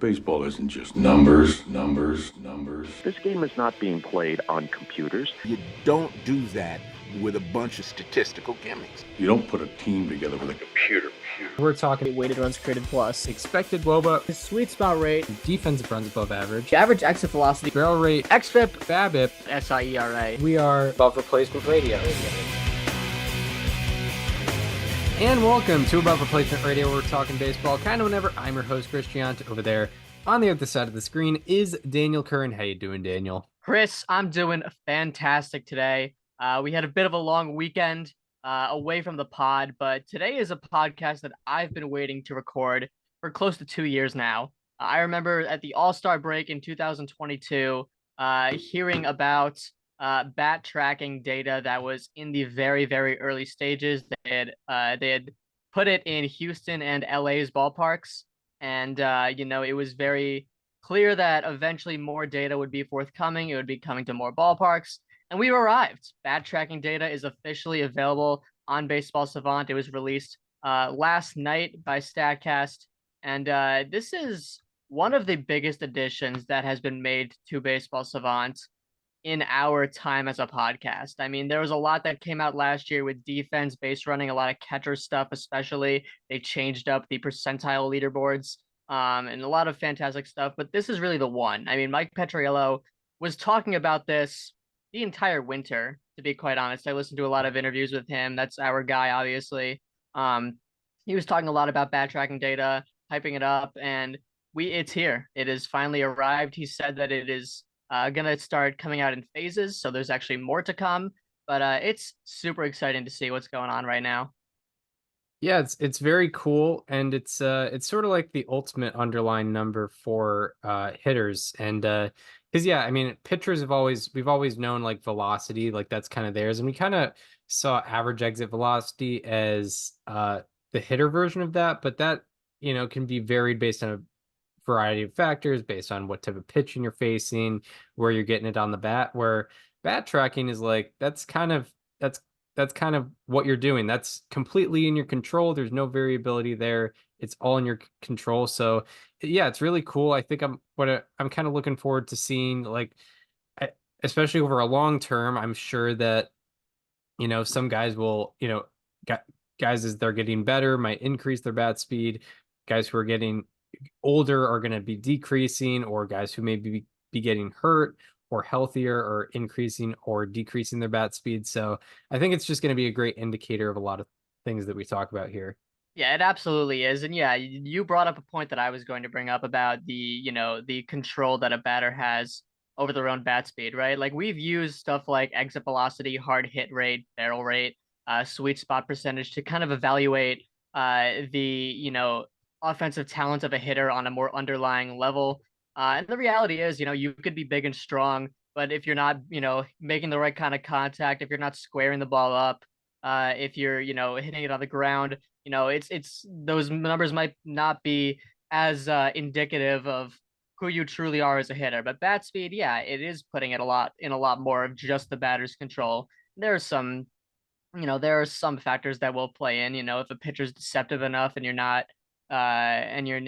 Baseball isn't just numbers, numbers, numbers. This game is not being played on computers. You don't do that with a bunch of statistical gimmicks. You don't put a team together with a computer. We're talking weighted runs created plus, expected WOBA, his sweet spot rate, defensive runs above average, average exit velocity, barrel rate, xFIP, BABIP, SIERA. We are above replacement radio. And welcome to Above Replacement Radio, where we're talking baseball kind of whenever. I'm your host, Chris Giant. Over there on the other side of the screen is Daniel Curran. How you doing, Daniel? Chris, I'm doing fantastic today. We had a bit of a long weekend away from the pod, but today is a podcast that I've been waiting to record for close to 2 years now. I remember at the All-Star break in 2022, hearing about bat tracking data that was in the very, very early stages. They had put it in Houston and LA's ballparks, and it was very clear that eventually more data would be forthcoming. It would be coming to more ballparks. And we've arrived. Bat tracking data is officially available on Baseball Savant. It was released last night by StatCast. And this is one of the biggest additions that has been made to Baseball Savant in our time as a podcast. I mean, there was a lot that came out last year with defense, base running, a lot of catcher stuff, especially. They changed up the percentile leaderboards and a lot of fantastic stuff. But this is really the one. I mean, Mike Petriello was talking about this the entire winter, to be quite honest. I listened to a lot of interviews with him. That's our guy, obviously. He was talking a lot about bat tracking data, hyping it up, and it's here. It has finally arrived. He said that it is going to start coming out in phases, so there's actually more to come. But it's super exciting to see what's going on right now. Yeah, it's very cool, and it's sort of like the ultimate underlying number for hitters. And because I mean, pitchers we've always known like velocity, like that's kind of theirs, and we kind of saw average exit velocity as the hitter version of that, but that can be varied based on a variety of factors, based on what type of pitching you're facing, where you're getting it on the bat. Where bat tracking is like that's kind of what you're doing. That's completely in your control. There's no variability there. It's all in your control. So yeah, it's really cool. I think I'm kind of looking forward to seeing, like, especially over a long term. I'm sure that some guys will guys as they're getting better might increase their bat speed. Guys who are getting older are going to be decreasing, or guys who may be getting hurt or healthier or increasing or decreasing their bat speed. So I think it's just going to be a great indicator of a lot of things that we talk about here. Yeah, it absolutely is. And yeah, you brought up a point that I was going to bring up about the control that a batter has over their own bat speed, right? Like, we've used stuff like exit velocity, hard hit rate, barrel rate, sweet spot percentage to kind of evaluate the offensive talent of a hitter on a more underlying level. And the reality is, you could be big and strong, but if you're not, making the right kind of contact, if you're not squaring the ball up, if you're, hitting it on the ground, it's those numbers might not be as indicative of who you truly are as a hitter. But bat speed, yeah, it is putting it a lot more of just the batter's control. There are some factors that will play in. If a pitcher's deceptive enough and you're not, and you're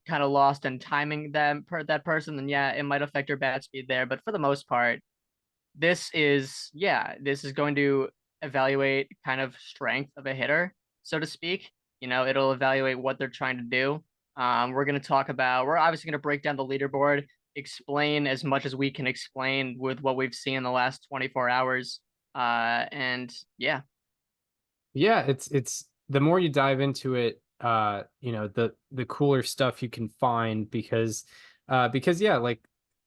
kind of lost in timing that person, then yeah, it might affect your bat speed there. But for the most part, this is going to evaluate kind of strength of a hitter, so to speak. It'll evaluate what they're trying to do. We're obviously going to break down the leaderboard, explain as much as we can explain with what we've seen in the last 24 hours. And yeah, it's the more you dive into it, the cooler stuff you can find, because yeah, like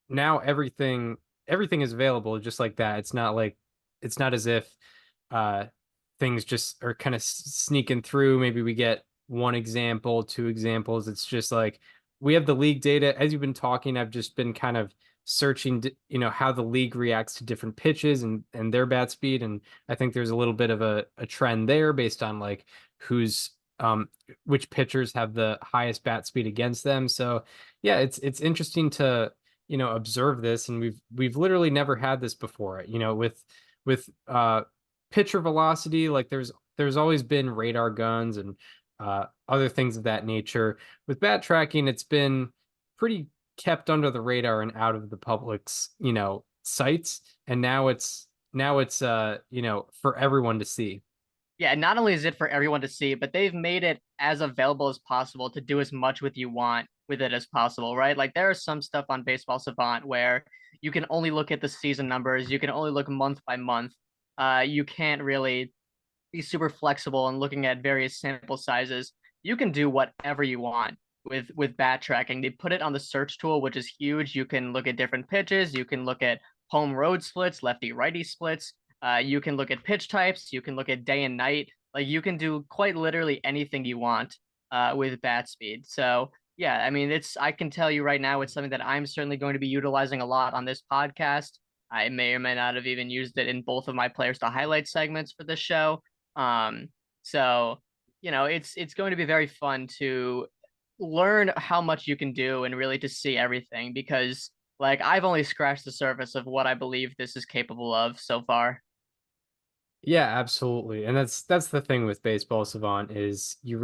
now everything is available just like that. It's not as if things just are kind of sneaking through. Maybe we get one example, two examples. It's just like we have the league data. As you've been talking, I've just been kind of searching how the league reacts to different pitches and their bat speed, and I think there's a little bit of a trend there based on like which pitchers have the highest bat speed against them. So yeah, it's interesting to observe this, and we've literally never had this before. With pitcher velocity, like there's always been radar guns and other things of that nature. With bat tracking, it's been pretty kept under the radar and out of the public's, sights. And now it's for everyone to see. Yeah, not only is it for everyone to see, but they've made it as available as possible to do as much with you want with it as possible, right? Like there is some stuff on Baseball Savant where you can only look at the season numbers, you can only look month by month. You can't really be super flexible and looking at various sample sizes. You can do whatever you want with bat tracking. They put it on the search tool, which is huge. You can look at different pitches. You can look at home road splits, lefty righty splits. You can look at pitch types. You can look at day and night. Like you can do quite literally anything you want with bat speed. So yeah, I mean, I can tell you right now, it's something that I'm certainly going to be utilizing a lot on this podcast. I may or may not have even used it in both of my players to highlight segments for this show. So it's going to be very fun to learn how much you can do and really to see everything because like I've only scratched the surface of what I believe this is capable of so far. Yeah, absolutely. And that's the thing with Baseball Savant is you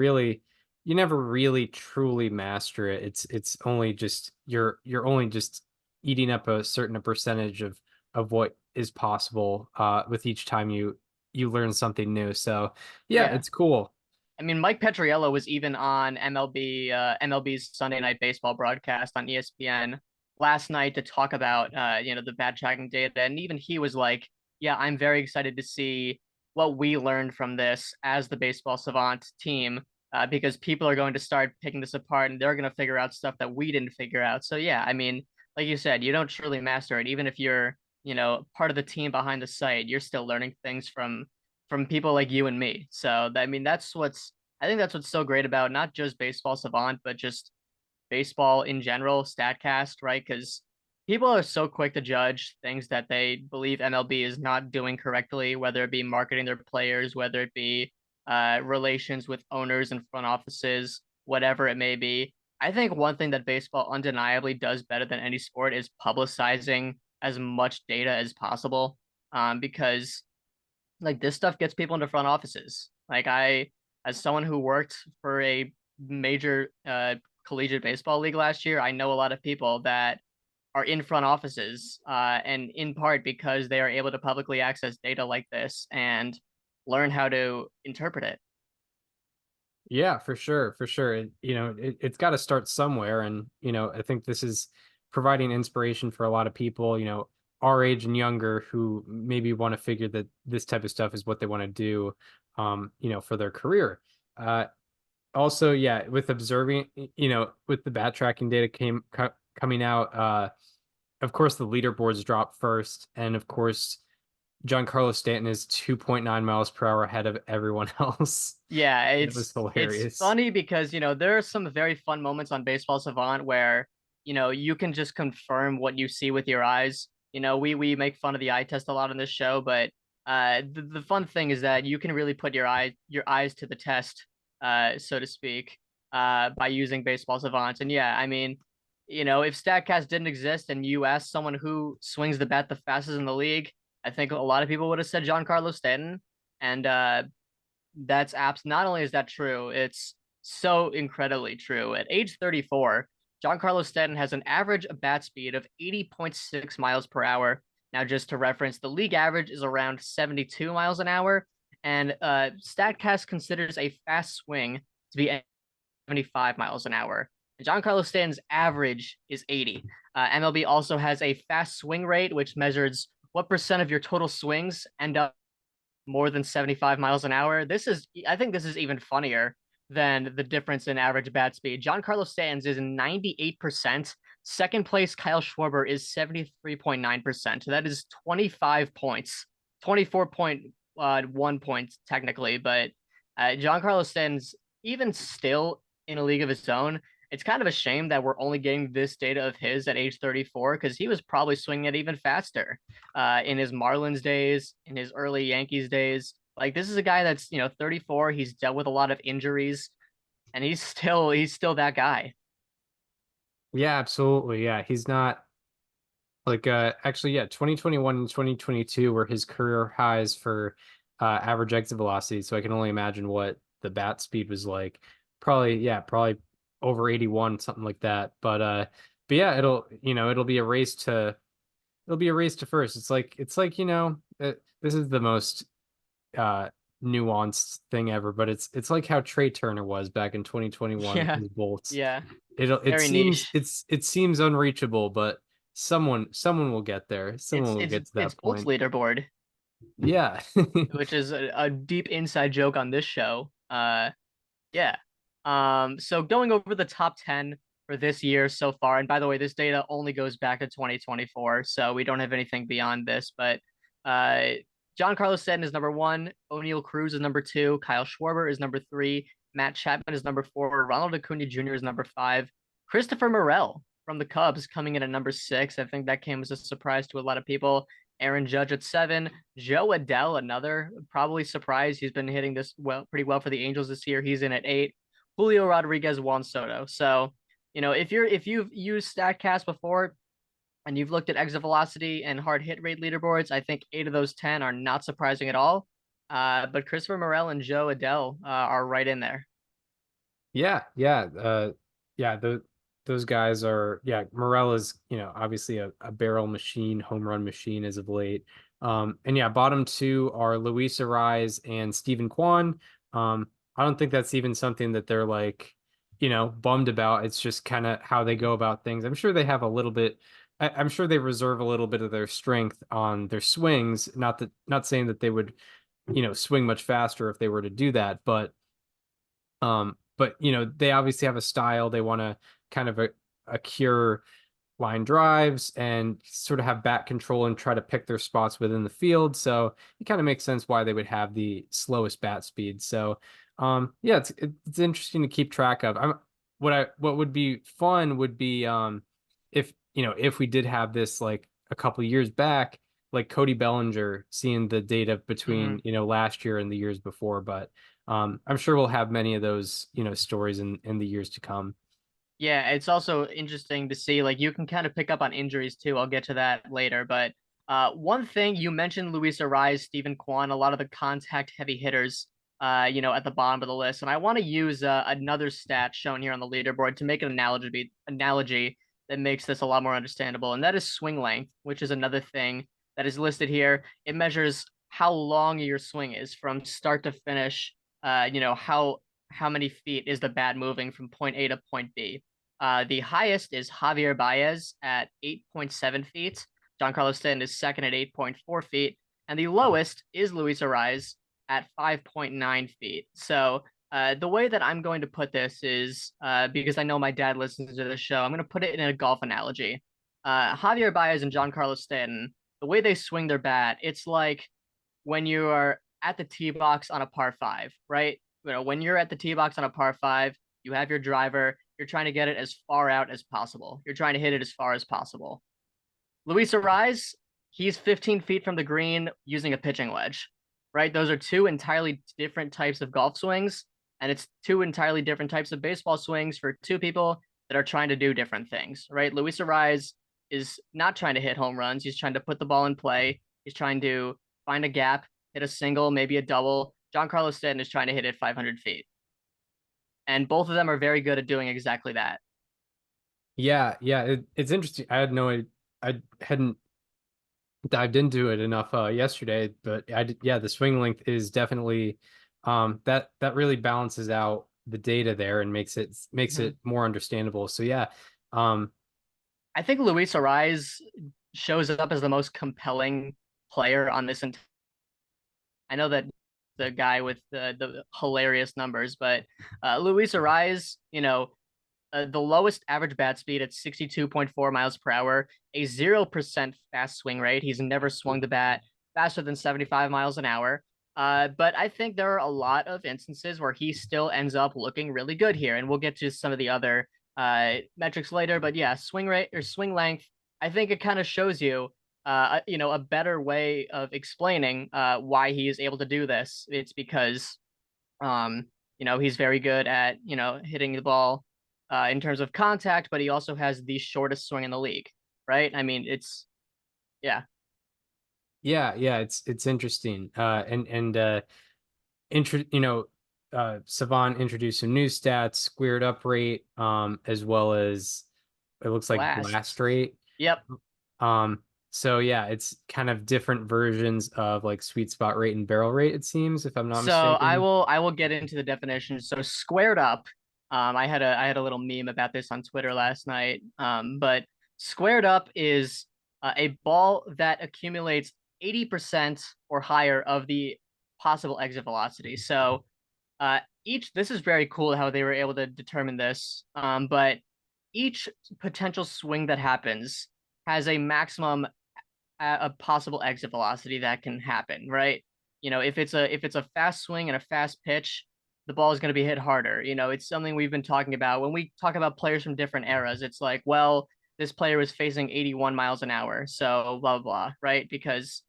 never really truly master it. It's only just you're only just eating up a certain percentage of what is possible with each time you learn something new. So yeah, Yeah. it's cool. I mean, Mike Petriello was even on MLB's Sunday Night Baseball broadcast on ESPN last night to talk about the bat tracking data, and even he was like, "Yeah, I'm very excited to see what we learned from this as the Baseball Savant team, because people are going to start picking this apart and they're going to figure out stuff that we didn't figure out." So yeah, I mean, like you said, you don't truly master it, even if you're part of the team behind the site. You're still learning things from people like you and me. So I mean, I think that's what's so great about not just Baseball Savant, but just baseball in general, Statcast, right? Because people are so quick to judge things that they believe MLB is not doing correctly, whether it be marketing their players, whether it be relations with owners and front offices, whatever it may be. I think one thing that baseball undeniably does better than any sport is publicizing as much data as possible, because like this stuff gets people into front offices. Like as someone who worked for a major collegiate baseball league last year, I know a lot of people that are in front offices, and in part because they are able to publicly access data like this and learn how to interpret it. Yeah, for sure, for sure. It's got to start somewhere, and I think this is providing inspiration for a lot of people, our age and younger, who maybe want to figure that this type of stuff is what they want to do, for their career. Also, yeah, with observing, with the bat tracking data coming out, of course the leaderboards drop first, and of course Giancarlo Stanton is 2.9 miles per hour ahead of everyone else. Yeah, It was it's hilarious. funny because there are some very fun moments on Baseball Savant where you can just confirm what you see with your eyes. We make fun of the eye test a lot on this show, but the fun thing is that you can really put your eyes to the test, so to speak, by using Baseball Savant. And yeah, I mean, if Statcast didn't exist and you asked someone who swings the bat the fastest in the league, I think a lot of people would have said Giancarlo Stanton. And that's apps. Not only is that true, it's so incredibly true. At age 34, Giancarlo Stanton has an average bat speed of 80.6 miles per hour. Now, just to reference, the league average is around 72 miles an hour, and Statcast considers a fast swing to be 75 miles an hour. Giancarlo Stanton's average is 80. MLB also has a fast swing rate, which measures what percent of your total swings end up more than 75 miles an hour. I think this is even funnier than the difference in average bat speed. Giancarlo Stanton's is 98%. Second place, Kyle Schwarber is 73.9%. That is 25 points, 24.1 points technically, but Giancarlo Stanton's even still in a league of his own. It's kind of a shame that we're only getting this data of his at age 34 because he was probably swinging it even faster in his Marlins days, in his early Yankees days. Like this is a guy that's 34. He's dealt with a lot of injuries, and he's still that guy. Yeah, absolutely. Yeah, he's not like actually, yeah, 2021 and 2022 were his career highs for average exit velocity. So I can only imagine what the bat speed was like. Probably, yeah, probably over 81, something like that. But but yeah, it'll be a race to first. It's like this is the most uh nuanced thing ever, but it's like how Trey Turner was back in 2021 with Yeah, his bolts. yeah, It very seems niche. it seems unreachable, but someone will get there. It's Someone will it's get to it's that Bolt's point. leaderboard, Yeah. which is a deep inside joke on this show. Yeah. So going over the top 10 for this year so far, and by the way, this data only goes back to 2024, so we don't have anything beyond this, but uh Giancarlo Stanton is number one, O'Neal Cruz is number two, Kyle Schwarber is number three, Matt Chapman is number four, Ronald Acuna Jr. is number five, Christopher Morel from the Cubs coming in at number six. I think that came as a surprise to a lot of people. Aaron Judge at seven, Joe Adell, another probably surprise. He's been hitting this pretty well for the Angels this year. He's in at eight. Julio Rodriguez, Juan Soto. So, if you've used Statcast before and you've looked at exit velocity and hard hit rate leaderboards, I think 8 of those 10 are not surprising at all. But Christopher Morel and Joe Adell are right in there. Yeah. Those guys are, yeah, Morel is, obviously a barrel machine, home run machine as of late. And yeah, bottom two are Luis Ariz and Stephen Kwan. I don't think that's even something that they're like, bummed about. It's just kind of how they go about things. I'm sure they have a little bit, I'm sure they reserve a little bit of their strength on their swings. Not saying that they would, swing much faster if they were to do that, but they obviously have a style. They want to kind of a cure line drives and sort of have bat control and try to pick their spots within the field. So it kind of makes sense why they would have the slowest bat speed. So yeah, it's interesting to keep track of. What would be fun would be if we did have this like a couple of years back, like Cody Bellinger, seeing the data between last year and the years before. But I'm sure we'll have many of those stories in the years to come. Yeah, it's also interesting to see, like, you can kind of pick up on injuries too. I'll get to that later. But one thing you mentioned, Luis Ariz, Stephen Kwan, a lot of the contact heavy hitters, at the bottom of the list. And I want to use another stat shown here on the leaderboard to make an analogy that makes this a lot more understandable. And that is swing length, which is another thing that is listed here. It measures how long your swing is from start to finish. How many feet is the bat moving from point A to point B. The highest is Javier Baez at 8.7 feet. Giancarlo Stanton is second at 8.4 feet. And the lowest is Luis Ariz at 5.9 feet. So the way that I'm going to put this is, because I know my dad listens to this show, I'm going to put it in a golf analogy. Javier Baez and Giancarlo Stanton, the way they swing their bat, it's like when you are at the tee box on a par five, right? When you're at the tee box on a par five, you have your driver, you're trying to get it as far out as possible. You're trying to hit it as far as possible. Luis Ariz, he's 15 feet from the green using a pitching wedge, right? Those are two entirely different types of golf swings, and it's two entirely different types of baseball swings for two people that are trying to do different things, right? Luis Ariz is not trying to hit home runs. He's trying to put the ball in play. He's trying to find a gap, hit a single, maybe a double. Giancarlo Stanton is trying to hit it 500 feet. And both of them are very good at doing exactly that. Yeah, it's interesting. I hadn't dived into it enough yesterday, but yeah, the swing length is definitely that really balances out the data there and makes it more understandable. So yeah, I think Luis Ariz shows up as the most compelling player on this. I know that the guy with the hilarious numbers, but Luis Ariz, the lowest average bat speed at 62.4 miles per hour, a 0% fast swing rate. He's never swung the bat faster than 75 miles an hour. But I think there are a lot of instances where he still ends up looking really good here. And we'll get to some of the other metrics later. But yeah, swing rate or swing length, I think it kind of shows you, a better way of explaining why he is able to do this. It's because, he's very good at, hitting the ball in terms of contact, but he also has the shortest swing in the league, right? I mean, yeah. Yeah, it's interesting. Savant introduced some new stats, squared up rate, as well as it looks like blast rate. Yep. So yeah, it's kind of different versions of like sweet spot rate and barrel rate, it seems, if I'm not So mistaken. I will get into the definition. So squared up, I had a little meme about this on Twitter last night. But squared up is a ball that accumulates 80% or higher of the possible exit velocity. So this is very cool how they were able to determine this. But each potential swing that happens has a maximum a possible exit velocity that can happen, right? If it's a fast swing and a fast pitch, the ball is going to be hit harder. It's something we've been talking about when we talk about players from different eras. It's like, well, this player was facing 81 miles an hour, so blah blah blah, right? Because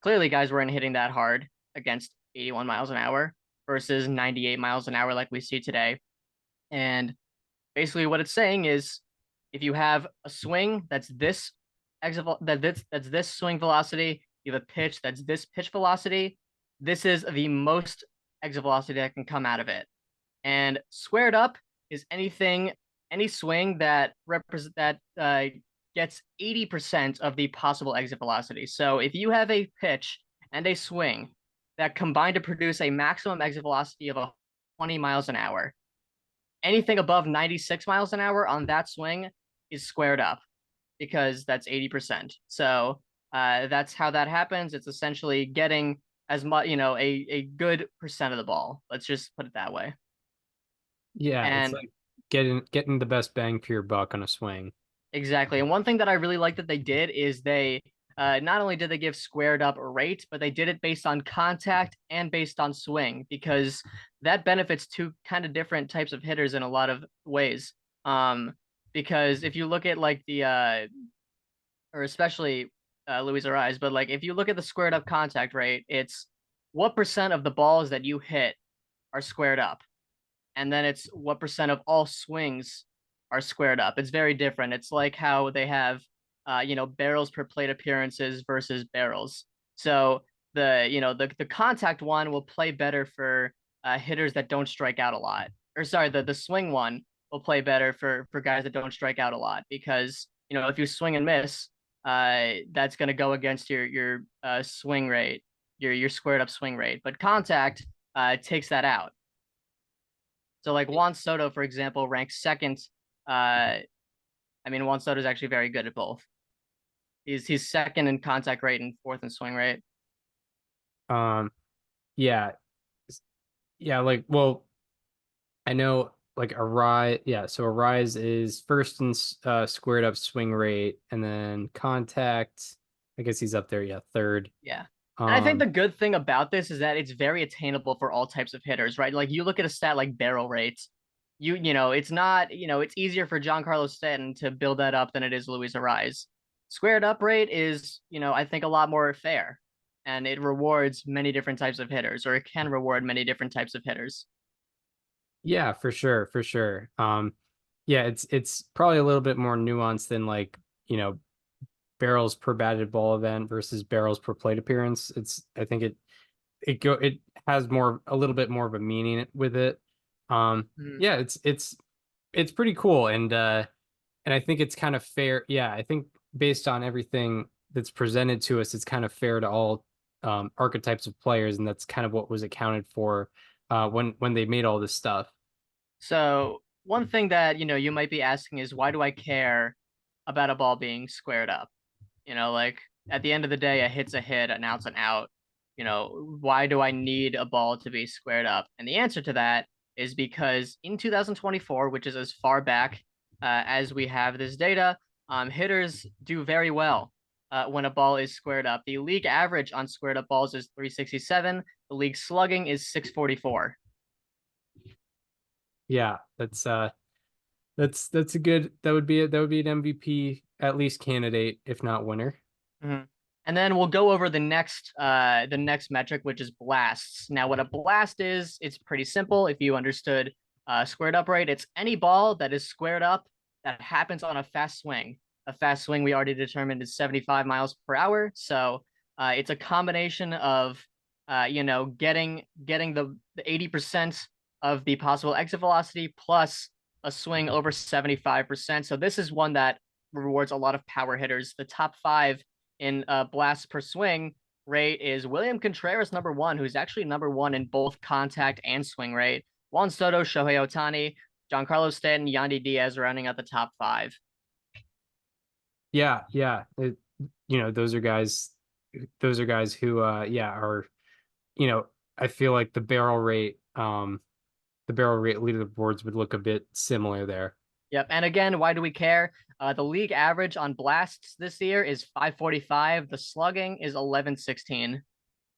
clearly guys weren't hitting that hard against 81 miles an hour versus 98 miles an hour like we see today. And basically what it's saying is if you have a swing that's this that's this swing velocity, you have a pitch that's this pitch velocity, this is the most exit velocity that can come out of it. And squared up is any swing that gets 80% of the possible exit velocity. So if you have a pitch and a swing that combine to produce a maximum exit velocity of 20 miles an hour, anything above 96 miles an hour on that swing is squared up because that's 80%. So that's how that happens. It's essentially getting as much, a good percent of the ball. Let's just put it that way. Yeah, And it's like getting the best bang for your buck on a swing. exactly. And one thing that I really like that they did is they not only did they give squared up a rate, but they did it based on contact and based on swing because that benefits two kind of different types of hitters in a lot of ways. Because if you look at like or especially Luis Ariz, but like if you look at the squared up contact rate, it's what percent of the balls that you hit are squared up, and then it's what percent of all swings are squared up. It's very different. It's like how they have barrels per plate appearances versus barrels. So the contact one will play better for hitters that don't strike out a lot. Or sorry, the swing one will play better for guys that don't strike out a lot because if you swing and miss, that's going to go against your swing rate, your squared up swing rate. But contact takes that out. So like Juan Soto, for example, ranks second. Juan Soto is actually very good at both. He's second in contact rate and fourth in swing rate. Yeah. Yeah, like, well, I know like so a rise is first in squared up swing rate, and then contact, I guess he's up there, yeah, third. Yeah. And I think the good thing about this is that it's very attainable for all types of hitters, right? Like you look at a stat like barrel rates, it's not, it's easier for Giancarlo Stanton to build that up than it is Luis Ariz. Squared up rate is, I think a lot more fair, and it rewards many different types of hitters, or it can reward many different types of hitters. Yeah, for sure, for sure. Yeah, it's probably a little bit more nuanced than like, barrels per batted ball event versus barrels per plate appearance. I think it has a little bit more of a meaning with it. Yeah, it's pretty cool, and I think it's kind of fair. Yeah, I think based on everything that's presented to us, it's kind of fair to all archetypes of players, and that's kind of what was accounted for when they made all this stuff. So one thing that you might be asking is why do I care about a ball being squared up? Like at the end of the day, a hit's a hit, an out's an out. Why do I need a ball to be squared up? And the answer to that is because in 2024, which is as far back as we have this data, hitters do very well when a ball is squared up. The league average on squared up balls is 367. The league slugging is 644. Yeah, that's a good, that would be an MVP at least candidate, if not winner. Mm-hmm. And then we'll go over the next metric, which is blasts. Now, what a blast is, it's pretty simple. If you understood squared up rate, it's any ball that is squared up that happens on a fast swing. A fast swing we already determined is 75 miles per hour. So it's a combination of getting the 80% of the possible exit velocity plus a swing over 75%. So this is one that rewards a lot of power hitters. The top 5 in blasts per swing rate is William Contreras, number 1, who's actually number 1 in both contact and swing rate. Juan Soto, Shohei Ohtani, Giancarlo Stanton, Yandy Diaz rounding out the top 5. Yeah, yeah. Those are guys who are, I feel like the barrel rate leaderboards would look a bit similar there. Yep. And again, why do we care? The league average on blasts this year is 545. The slugging is 1116.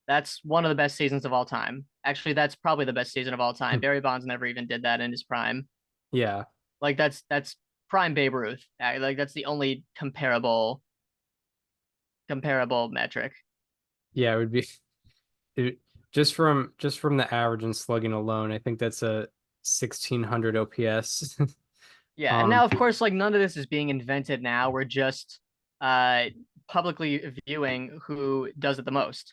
That's one of the best seasons of all time. Actually, that's probably the best season of all time. Barry Bonds never even did that in his prime. Yeah. Like that's prime Babe Ruth. Like that's the only comparable metric. Yeah, it would be just from the average and slugging alone. I think that's a 1600 OPS. Yeah, and now of course, like none of this is being invented now. We're just publicly viewing who does it the most.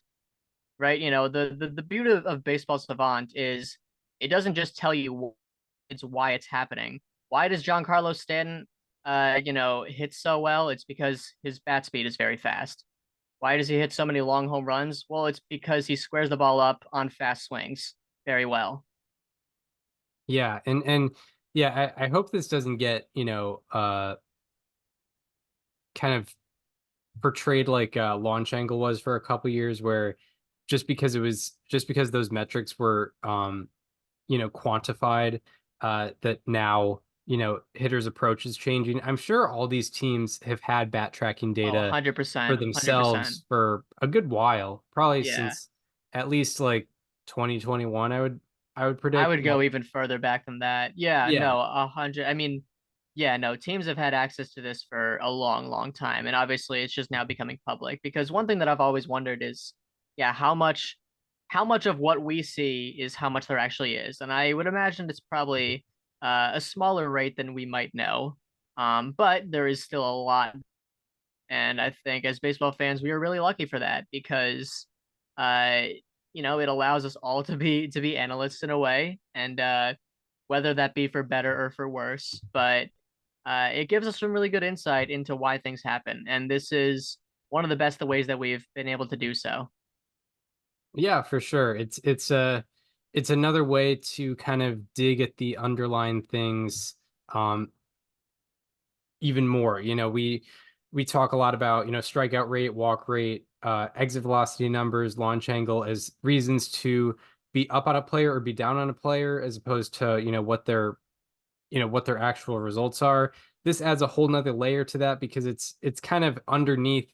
Right? The beauty of Baseball Savant is it doesn't just tell you it's why it's happening. Why does Giancarlo Stanton hit so well? It's because his bat speed is very fast. Why does he hit so many long home runs? Well, it's because he squares the ball up on fast swings very well. Yeah, and yeah, I hope this doesn't get, kind of portrayed like launch angle was for a couple years, where just because those metrics were quantified, that now hitters' approach is changing. I'm sure all these teams have had bat tracking data 100%, for themselves for a good while, probably since at least like 2021. I would predict. I would go even further back than that. Yeah. No, 100. I mean, yeah, no, teams have had access to this for a long, long time. And obviously it's just now becoming public, because one thing that I've always wondered is, yeah, how much of what we see is how much there actually is. And I would imagine it's probably a smaller rate than we might know. But there is still a lot. And I think as baseball fans, we are really lucky for that, because it allows us all to be analysts in a way, and whether that be for better or for worse. But it gives us some really good insight into why things happen, and this is one of the best ways that we've been able to do so. Yeah, for sure. It's another way to kind of dig at the underlying things even more. We talk a lot about, strikeout rate, walk rate, exit velocity numbers, launch angle as reasons to be up on a player or be down on a player, as opposed to, what their actual results are. This adds a whole nother layer to that, because it's kind of underneath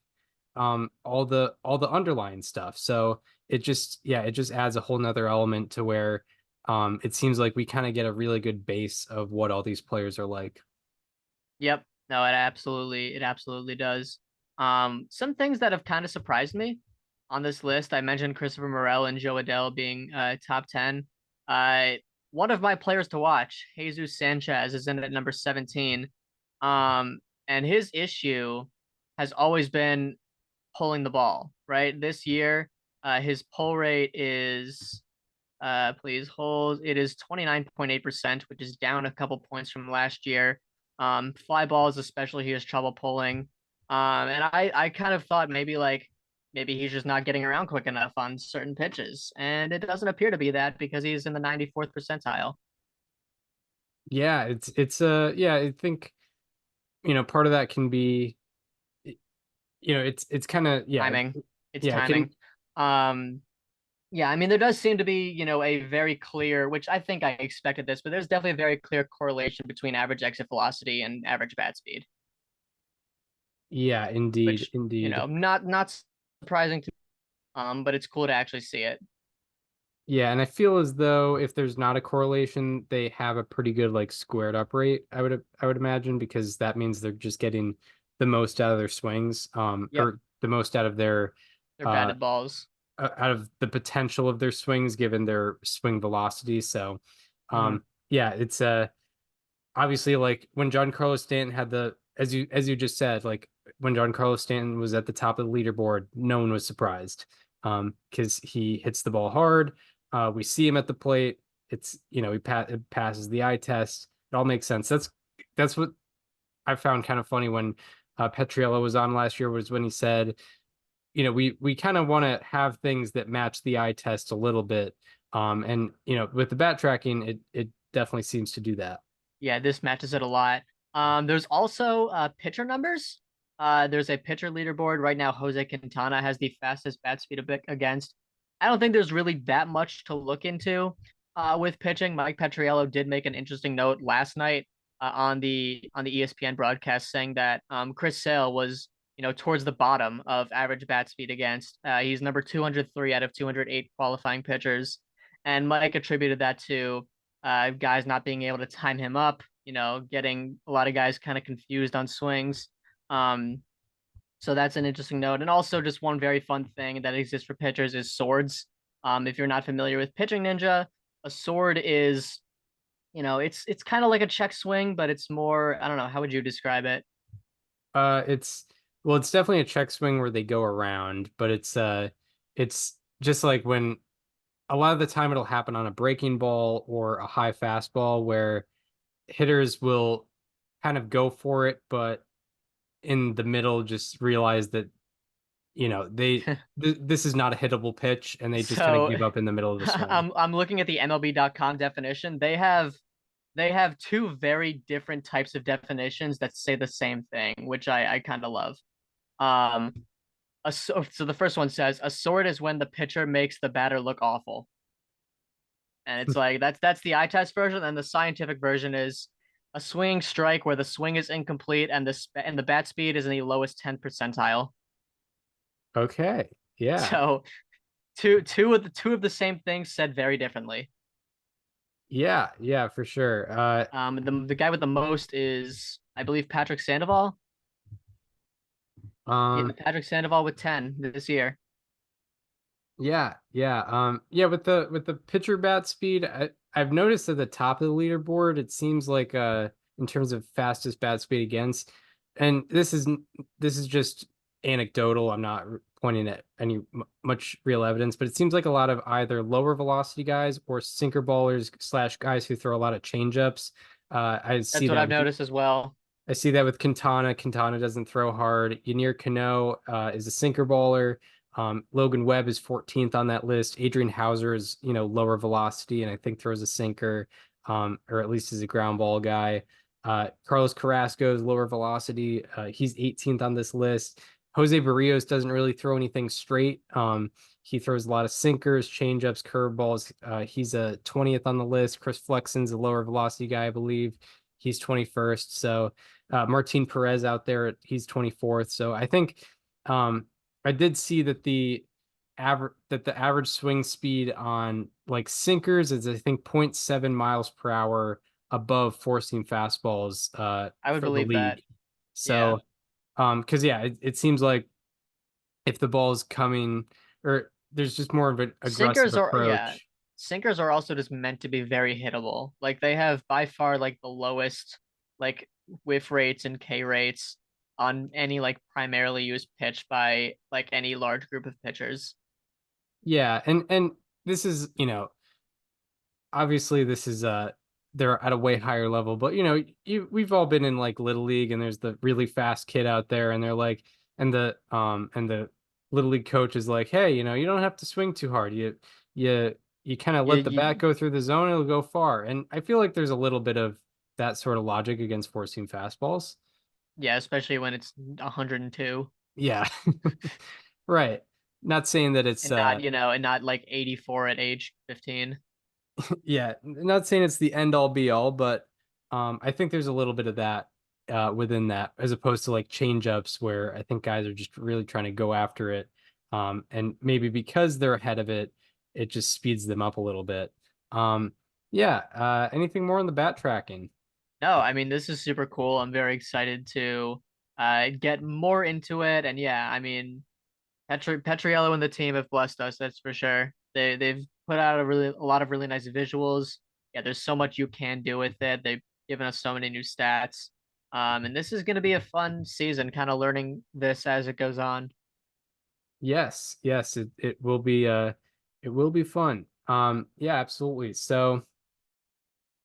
all the underlying stuff. So it just adds a whole nother element to where it seems like we kind of get a really good base of what all these players are like. Yep. No, it absolutely does. Some things that have kind of surprised me on this list. I mentioned Christopher Morel and Joe Adele being top 10. One of my players to watch, Jesus Sanchez, is in at number 17. And his issue has always been pulling the ball, right? This year, his pull rate is please hold. It is 29.8%, which is down a couple points from last year. Fly balls, especially, he has trouble pulling. And I kind of thought maybe he's just not getting around quick enough on certain pitches. And it doesn't appear to be that, because he's in the 94th percentile. Yeah, I think, part of that can be, it's kind of, Timing. It's yeah, timing. Yeah, I mean, there does seem to be, a very clear, which I think I expected this, but there's definitely a very clear correlation between average exit velocity and average bat speed. Yeah, indeed, Which, indeed. Not surprising to but it's cool to actually see it. Yeah, and I feel as though if there's not a correlation, they have a pretty good like squared up rate, I would imagine, because that means they're just getting the most out of their swings, or the most out of their batted balls, out of the potential of their swings given their swing velocity. So yeah, it's obviously, like when Giancarlo Stanton had as you just said, like when Giancarlo Stanton was at the top of the leaderboard, no one was surprised, because he hits the ball hard. We see him at the plate. It's, he passes the eye test. it all makes sense. That's what I found kind of funny when Petriello was on last year, was when he said, we kind of want to have things that match the eye test a little bit. And with the bat tracking, it definitely seems to do that. Yeah, this matches it a lot. There's also pitcher numbers. There's a pitcher leaderboard right now. Jose Quintana has the fastest bat speed against. I don't think there's really that much to look into with pitching. Mike Petriello did make an interesting note last night on the ESPN broadcast, saying that Chris Sale was towards the bottom of average bat speed against. He's number 203 out of 208 qualifying pitchers, and Mike attributed that to guys not being able to time him up, getting a lot of guys kind of confused on swings. So that's an interesting note. And also just one very fun thing that exists for pitchers is swords. If you're not familiar with Pitching Ninja, a sword is, it's kind of like a check swing, but it's more, I don't know, how would you describe it? It's definitely a check swing where they go around, but it's just like when a lot of the time it'll happen on a breaking ball or a high fastball where hitters will kind of go for it, but in the middle just realize that this is not a hittable pitch, and they just kind of give up in the middle of the swing. I'm looking at the MLB.com definition. They have two very different types of definitions that say the same thing, which I kind of love. So the first one says a sword is when the pitcher makes the batter look awful. And it's like that's the eye test version, and the scientific version is a swinging strike where the swing is incomplete and the bat speed is in the lowest 10 percentile. Okay. Yeah. So two of the same things said very differently. Yeah, for sure. The guy with the most is, I believe, Patrick Sandoval. Patrick Sandoval with 10 this year. Yeah. With the pitcher bat speed, I've noticed at the top of the leaderboard, it seems like in terms of fastest bat speed against, and this is just anecdotal. I'm not pointing at any much real evidence, but it seems like a lot of either lower velocity guys or sinker ballers / guys who throw a lot of changeups. That's what I've noticed as well. I see that with Quintana. Quintana doesn't throw hard. Ynier Cano is a sinker baller. Logan Webb is 14th on that list. Adrian Hauser is, lower velocity and I think throws a sinker, or at least is a ground ball guy. Carlos Carrasco is lower velocity. He's 18th on this list. Jose Barrios doesn't really throw anything straight. He throws a lot of sinkers, changeups, curveballs. He's a 20th on the list. Chris Flexen's a lower velocity guy, I believe. He's 21st. So Martin Perez out there, he's 24th. So I think I did see that the average swing speed on like sinkers is, I think, 0.7 miles per hour above four seam fastballs. I would believe that. So, because it seems like if the ball is coming, or there's just more of an aggressive approach. Sinkers are also just meant to be very hittable. Like they have by far like the lowest like whiff rates and K rates on any like primarily used pitch by like any large group of pitchers. Yeah, and this is, obviously this is they're at a way higher level, but we've all been in like little league, and there's the really fast kid out there, and they're like, and the little league coach is like, hey, you don't have to swing too hard. You kind of let the bat go through the zone, it'll go far. And I feel like there's a little bit of that sort of logic against four seam fastballs. Yeah, especially when it's 102. Yeah. Right. Not saying that it's and not like 84 at age 15. Yeah, not saying it's the end all be all, but I think there's a little bit of that within that, as opposed to like change ups where I think guys are just really trying to go after it. And maybe because they're ahead of it, it just speeds them up a little bit. Anything more on the bat tracking? No, I mean, this is super cool. I'm very excited to get more into it. And yeah, I mean, Petriello and the team have blessed us, that's for sure. They've put out a lot of really nice visuals. Yeah, there's so much you can do with it. They've given us so many new stats. And this is going to be a fun season, kind of learning this as it goes on. Yes, it will be fun. Yeah, absolutely. So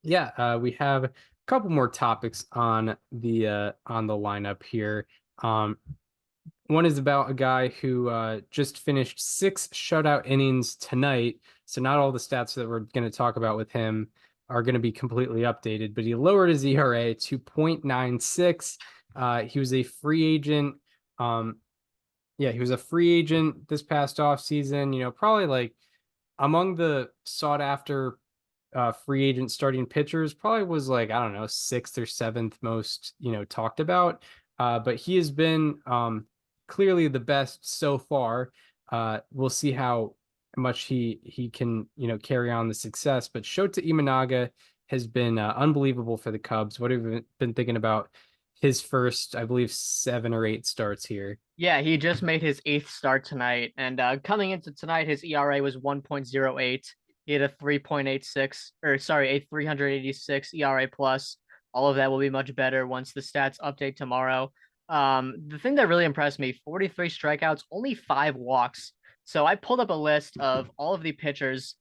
we have a couple more topics on the lineup here. One is about a guy who just finished 6 shutout innings tonight. So not all the stats that we're going to talk about with him are going to be completely updated, but he lowered his ERA to 0.96. He was a free agent. He was a free agent this past offseason, probably like among the sought after free agent starting pitchers, probably was like, I don't know, 6th or 7th most, talked about. But he has been clearly the best so far. We'll see how much he can, carry on the success. But Shota Imanaga has been unbelievable for the Cubs. What have you been thinking about his first, I believe, 7 or 8 starts here? Yeah, he just made his 8th start tonight, and coming into tonight, his ERA was 1.08. He had a 3.86, or sorry, a 386 ERA plus. All of that will be much better once the stats update tomorrow. The thing that really impressed me, 43 strikeouts, only 5 walks. So I pulled up a list of all of the pitchers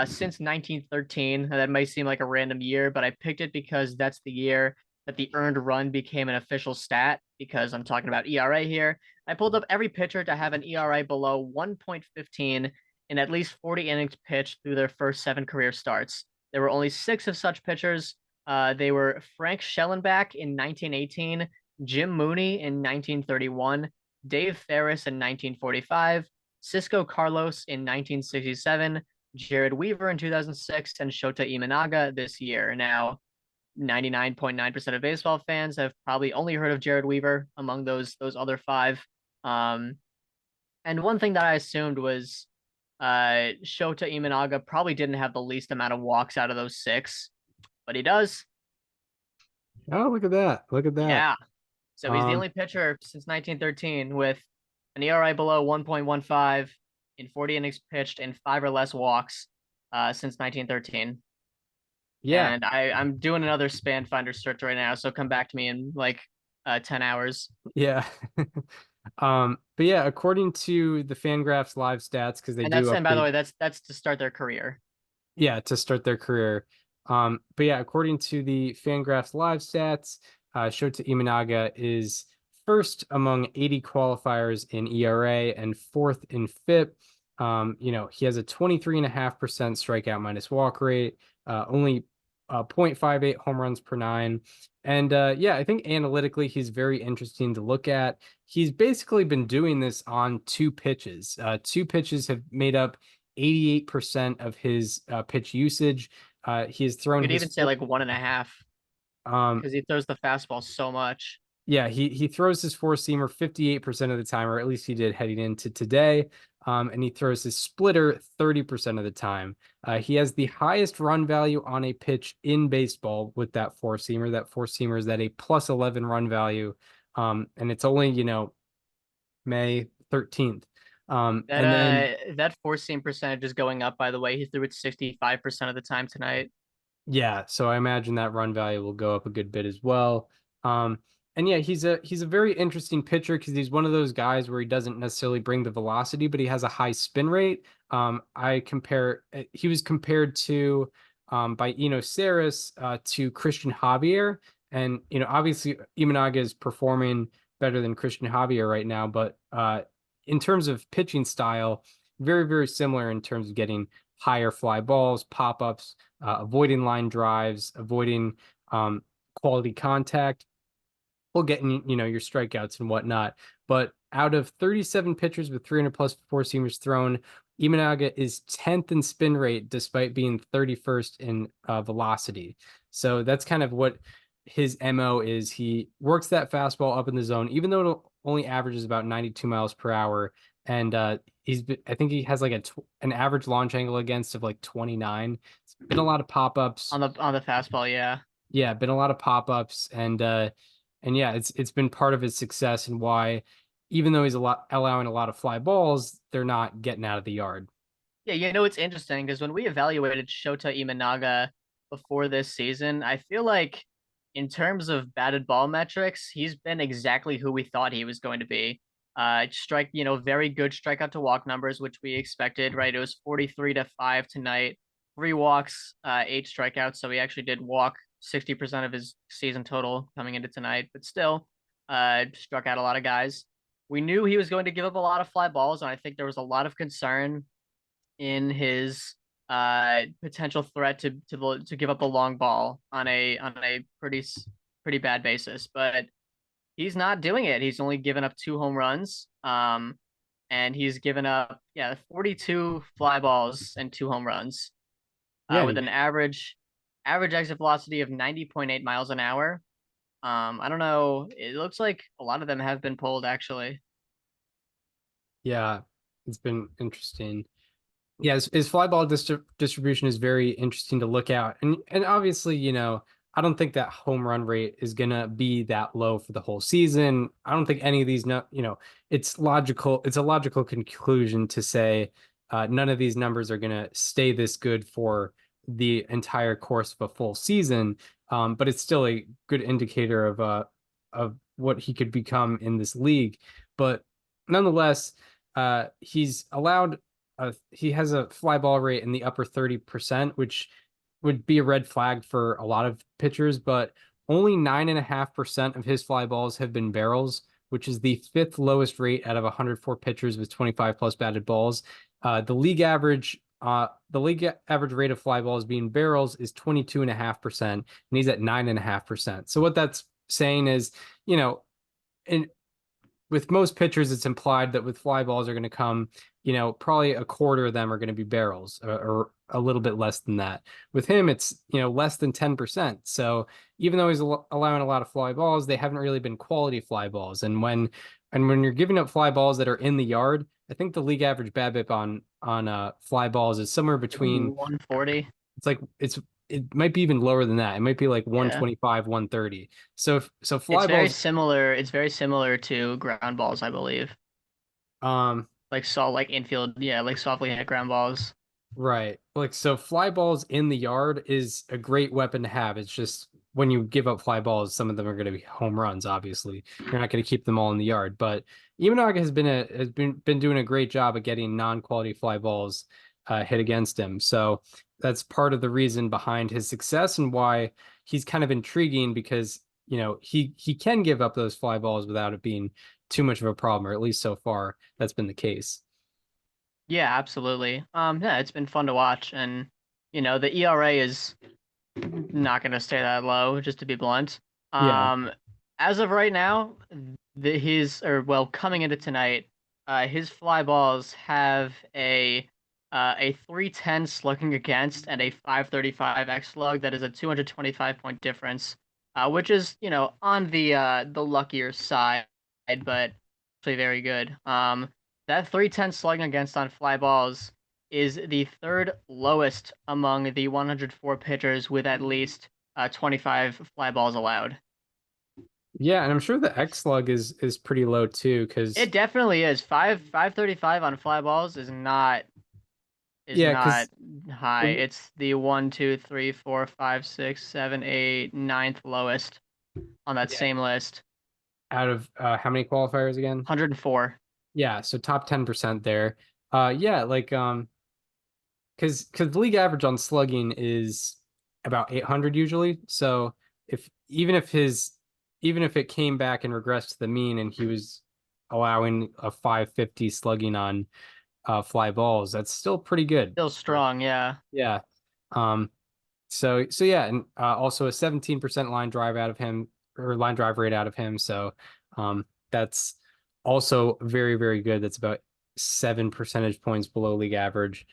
since 1913. That might seem like a random year, but I picked it because that's the year that the earned run became an official stat, because I'm talking about ERA here. I pulled up every pitcher to have an ERA below 1.15 in at least 40 innings pitched through their first 7 career starts. There were only 6 of such pitchers. They were Frank Schellenbach in 1918, Jim Mooney in 1931, Dave Ferris in 1945, Cisco Carlos in 1967, Jared Weaver in 2006, and Shota Imanaga this year. Now, 99.9% of baseball fans have probably only heard of Jared Weaver among those other 5. And one thing that I assumed was Shota Imanaga probably didn't have the least amount of walks out of those 6, but he does. Oh, look at that. Look at that. Yeah. So he's the only pitcher since 1913 with an ERA below 1.15 in 40 innings pitched and 5 or less walks since 1913. Yeah. And I'm doing another span finder search right now, so come back to me in like 10 hours. Yeah. But yeah, according to the Fangraphs live stats, because they do and by the update, way, that's to start their career. yeah, to start their career. But yeah, according to the Fangraphs live stats, Shota Imanaga is first among 80 qualifiers in ERA and 4th in FIP. He has a 23.5% strikeout minus walk rate, only 0.58 home runs per 9. And yeah, I think analytically he's very interesting to look at. He's basically been doing this on 2 pitches. 2 pitches have made up 88% of his pitch usage. He has thrown. You could even say like 1.5, because he throws the fastball so much. Yeah, he throws his 4-seamer 58% of the time, or at least he did heading into today. And he throws his splitter 30% of the time. He has the highest run value on a pitch in baseball with that 4-seamer. That 4-seamer is at a plus 11 run value. And it's only, May 13th. That 4-seam percentage is going up, by the way. He threw it 65% of the time tonight. Yeah, so I imagine that run value will go up a good bit as well. And yeah, he's a very interesting pitcher because he's one of those guys where he doesn't necessarily bring the velocity, but he has a high spin rate. He was compared to by Eno Saris to Christian Javier, and obviously Imanaga is performing better than Christian Javier right now, but in terms of pitching style, very, very similar in terms of getting higher fly balls, pop-ups, avoiding line drives, avoiding quality contact, while getting, your strikeouts and whatnot. But out of 37 pitchers with 300 plus 4-seamers thrown, Imanaga is 10th in spin rate despite being 31st in velocity. So that's kind of what his MO is. He works that fastball up in the zone, even though it only averages about 92 miles per hour. And I think he has like an average launch angle against of like 29. It's been a lot of pop-ups on the fastball. Yeah, been a lot of pop-ups, and yeah, it's been part of his success and why, even though he's allowing a lot of fly balls, they're not getting out of the yard. Yeah, it's interesting because when we evaluated Shota Imanaga before this season, I feel like in terms of batted ball metrics, he's been exactly who we thought he was going to be. Very good strikeout to walk numbers, which we expected, right? It was 43-5 tonight, 3 walks, 8 strikeouts. So he actually did walk 60% of his season total coming into tonight, but still, struck out a lot of guys. We knew he was going to give up a lot of fly balls, and I think there was a lot of concern in his potential threat to give up a long ball on a pretty bad basis, but he's not doing it. He's only given up 2 home runs. And he's given up 42 fly balls and 2 home runs. Yeah, With an average exit velocity of 90.8 miles an hour. I don't know. It looks like a lot of them have been pulled actually. yeah, it's been interesting. Yeah, his fly ball distribution is very interesting to look at, and obviously, I don't think that home run rate is gonna be that low for the whole season. I don't think any of these, it's logical. It's a logical conclusion to say none of these numbers are gonna stay this good for the entire course of a full season. But it's still a good indicator of what he could become in this league. But nonetheless, he's allowed. He has a fly ball rate in the upper 30%, which would be a red flag for a lot of pitchers, but only 9.5% of his fly balls have been barrels, which is the 5th lowest rate out of 104 pitchers with 25 plus batted balls. The league average rate of fly balls being barrels is 22.5%, and he's at 9.5%. So what that's saying is, with most pitchers, it's implied that with fly balls are going to come, probably a quarter of them are going to be barrels, or a little bit less than that. With him, it's, less than 10%. So even though he's allowing a lot of fly balls, they haven't really been quality fly balls. And when you're giving up fly balls that are in the yard, I think the league average BABIP on fly balls is somewhere between 140. It might be even lower than that. It might be like 125, 130. So fly It's very balls. similar. It's very similar to ground balls, I believe. Like infield, like softly hit ground balls. Right. So fly balls in the yard is a great weapon to have. It's just when you give up fly balls, some of them are going to be home runs, obviously. You're not going to keep them all in the yard. But Imanaga has been doing a great job of getting non-quality fly balls hit against him. So that's part of the reason behind his success and why he's kind of intriguing, because he can give up those fly balls without it being too much of a problem, or at least so far that's been the case. Yeah, absolutely. It's been fun to watch, and the ERA is not going to stay that low, just to be blunt. Yeah. As of right now, coming into tonight, his fly balls have a 310 slugging against and a 535 X slug. That is a 225-point difference, which is on the luckier side, but actually very good. That 310 slugging against on fly balls is the 3rd lowest among the 104 pitchers with at least 25 fly balls allowed. Yeah, and I'm sure the X slug is pretty low too, because It definitely is. 535 on fly balls is not Yeah, not 'cause high. It's the 1, 2, 3, 4, 5, 6, 7, 8, 9th lowest on that same list. out of how many qualifiers again? 104. Yeah, so top 10% there. Yeah, because the league average on slugging is about 800 usually. So even if it came back and regressed to the mean and he was allowing a 550 slugging on fly balls, that's still pretty good. Still strong, yeah. Yeah. So yeah, and also a 17% line drive out of him, or line drive rate out of him. So that's also very, very good. That's about 7 percentage points below league average.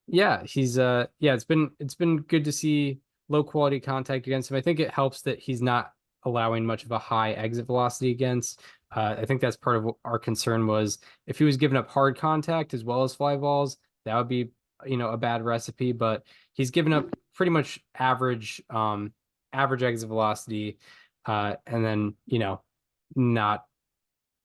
Yeah, it's been good to see low quality contact against him. I think it helps that he's not allowing much of a high exit velocity against. I think that's part of what our concern was. If he was giving up hard contact as well as fly balls, that would be a bad recipe. But he's given up pretty much average exit velocity, and then not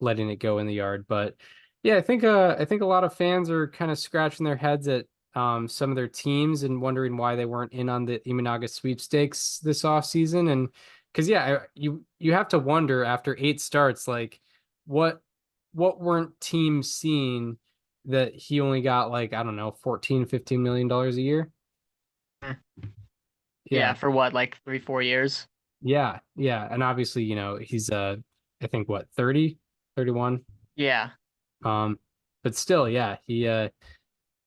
letting it go in the yard. But yeah, I think a lot of fans are kind of scratching their heads at some of their teams and wondering why they weren't in on the Imanaga sweepstakes this offseason. And because you have to wonder after 8 starts, like what weren't teams seeing that he only got, like, I don't know, $14-15 million a year. Yeah, for what, like 3-4 years? Yeah, and obviously, he's I think what, 30, 31. Yeah. Um, but still, yeah, he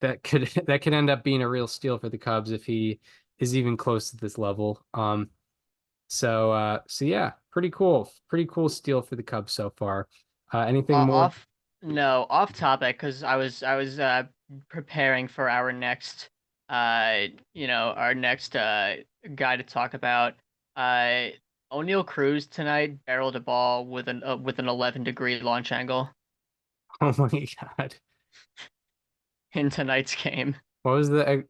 that could that could end up being a real steal for the Cubs if he is even close to this level. So yeah, pretty cool. Pretty cool steal for the Cubs so far. Anything more? Off no, off topic because I was preparing for our next our next guy to talk about. Uh O'Neal Cruz tonight barreled a ball with an 11-degree launch angle Oh my God. in tonight's game. What was the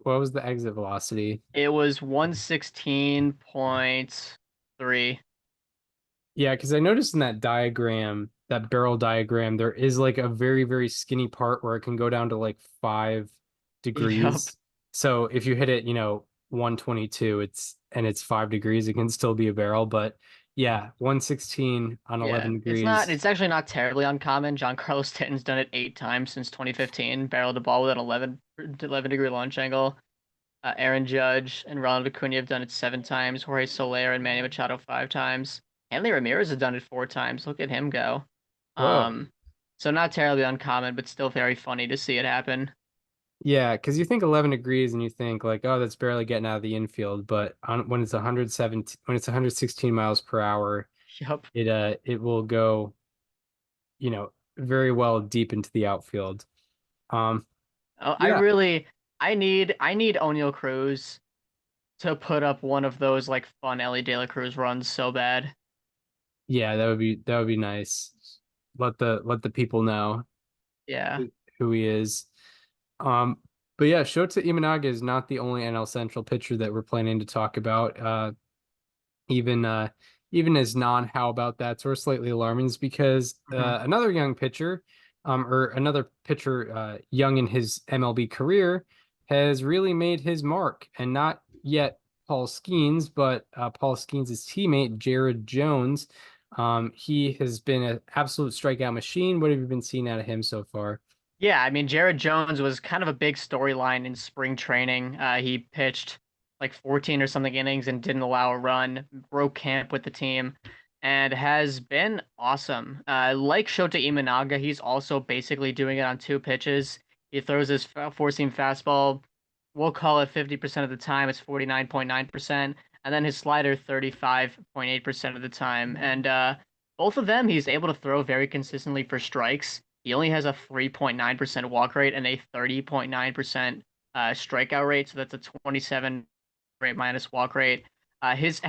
exit velocity? It was 116.3. Yeah, because I noticed in that diagram, that barrel diagram, there is like a very, very skinny part where it can go down to like 5 degrees. Yup. So if you hit it, 122, it's 5 degrees, it can still be a barrel. But yeah, 116 on Yeah, 11 degrees. it's actually not terribly uncommon. John Carlos Stanton's done it 8 times since 2015, barreled a ball with an 11-degree launch angle. Aaron Judge and Ronald Acuna have done it 7 times. Jorge Soler and Manny Machado 5 times. Hanley Ramirez has done it 4 times. Look at him go. Whoa. Um, so not terribly uncommon, but still very funny to see it happen. Yeah, because you think 11 degrees and you think like, oh, that's barely getting out of the infield. But when it's 116 miles per hour, Yup. it will go, very well deep into the outfield. Um, Oh, yeah, I need O'Neal Cruz to put up one of those like fun Ellie De La Cruz runs so bad. yeah, that would be nice. Let the people know Yeah. who he is. Um, but yeah, Shota Imanaga is not the only NL Central pitcher that we're planning to talk about. Even even as non how about that sort of slightly alarming is because Mhm. another young pitcher, or another pitcher young in his MLB career, has really made his mark, and not yet Paul Skenes, but Paul Skenes' teammate Jared Jones. He has been an absolute strikeout machine. What have you been seeing out of him so far? Yeah, I mean, Jared Jones was kind of a big storyline in spring training. He pitched like 14 or something innings and didn't allow a run, broke camp with the team, and has been awesome. Like Shota Imanaga, he's also basically doing it on 2 pitches. He throws his four-seam fastball, we'll call it 50% of the time, it's 49.9%, and then his slider 35.8% of the time. And both of them he's able to throw very consistently for strikes. He only has a 3.9% walk rate and a 30.9% strikeout rate, so that's a 27 rate minus walk rate. His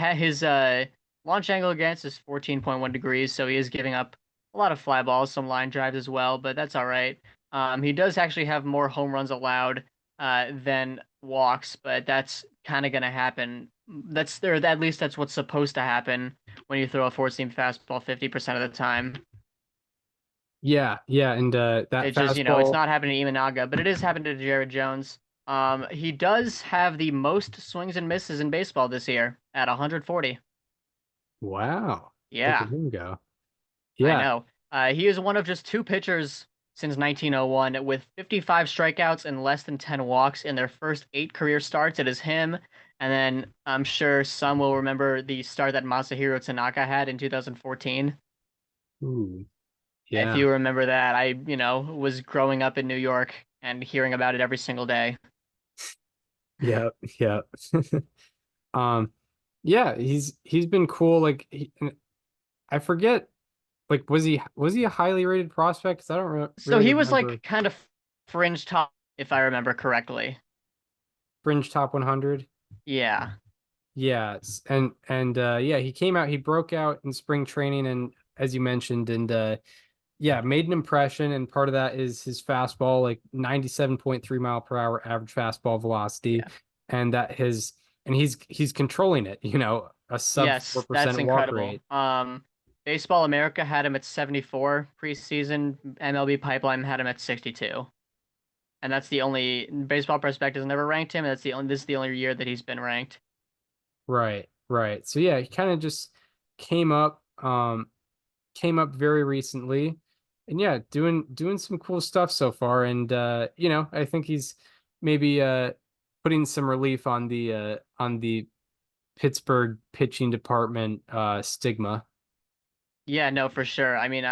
launch angle against is 14.1 degrees, so he is giving up a lot of fly balls, some line drives as well, but that's all right. He does actually have more home runs allowed than walks, but that's kind of gonna happen. That's there. At least that's what's supposed to happen when you throw a four-seam fastball 50% of the time. Yeah, and that It just, it's fastball. not happening to Imanaga, but it is happening to Jared Jones. He does have the most swings and misses in baseball this year at 140. Wow, look at Yeah, him go. I Yeah, know. He is one of just 2 pitchers since 1901 with 55 strikeouts and less than 10 walks in their first 8 career starts. It is him. And then I'm sure some will remember the start that Masahiro Tanaka had in 2014. ooh, If yeah. you remember that, was growing up in New York and hearing about it every single day. Yeah, yeah. Um, yeah, he's been cool. Like and I forget, like was he a highly rated prospect? 'Cause I don't So really he was remember like kind of fringe top, if I remember correctly. fringe top 100. Yeah. Yes, and yeah, he came out, he broke out in spring training, and as you mentioned, and yeah, made an impression, and part of that is his fastball, like 97.3 mile per hour average fastball velocity, Yeah. and he's controlling it, a sub Yes, that's 4% walk incredible. rate. Baseball America had him at 74 preseason. MLB Pipeline had him at 62. And that's the only Baseball Prospectus never ranked him. This is the only year that he's been ranked. Right, right. So yeah, he kind of just came up, very recently, and yeah, doing some cool stuff so far. And I think he's maybe putting some relief on the Pittsburgh pitching department stigma. Yeah, no, for sure. I mean,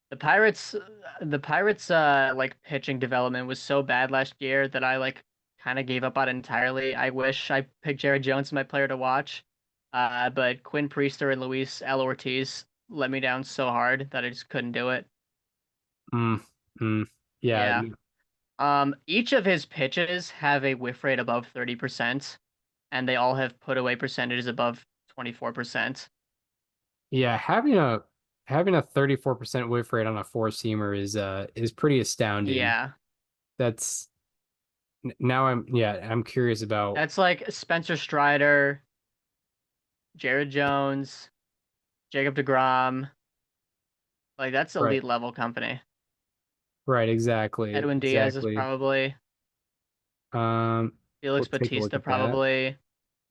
the Pirates like pitching development was so bad last year that I like kind of gave up on it entirely. I wish I picked Jared Jones as my player to watch. But Quinn Priester and Luis L. Ortiz let me down so hard that I just couldn't do it. Mm, mm, yeah, Yeah. Each of his pitches have a whiff rate above 30%, and they all have put away percentages above 24%. yeah. Having a 34% whiff rate on a four seamer is pretty astounding. Yeah. That's now I'm curious about. That's like Spencer Strider, Jared Jones, Jacob DeGrom. Like that's Right, elite level company. right, exactly, Edwin Diaz is exactly. probably We'll Felix take a look Bautista at that. probably.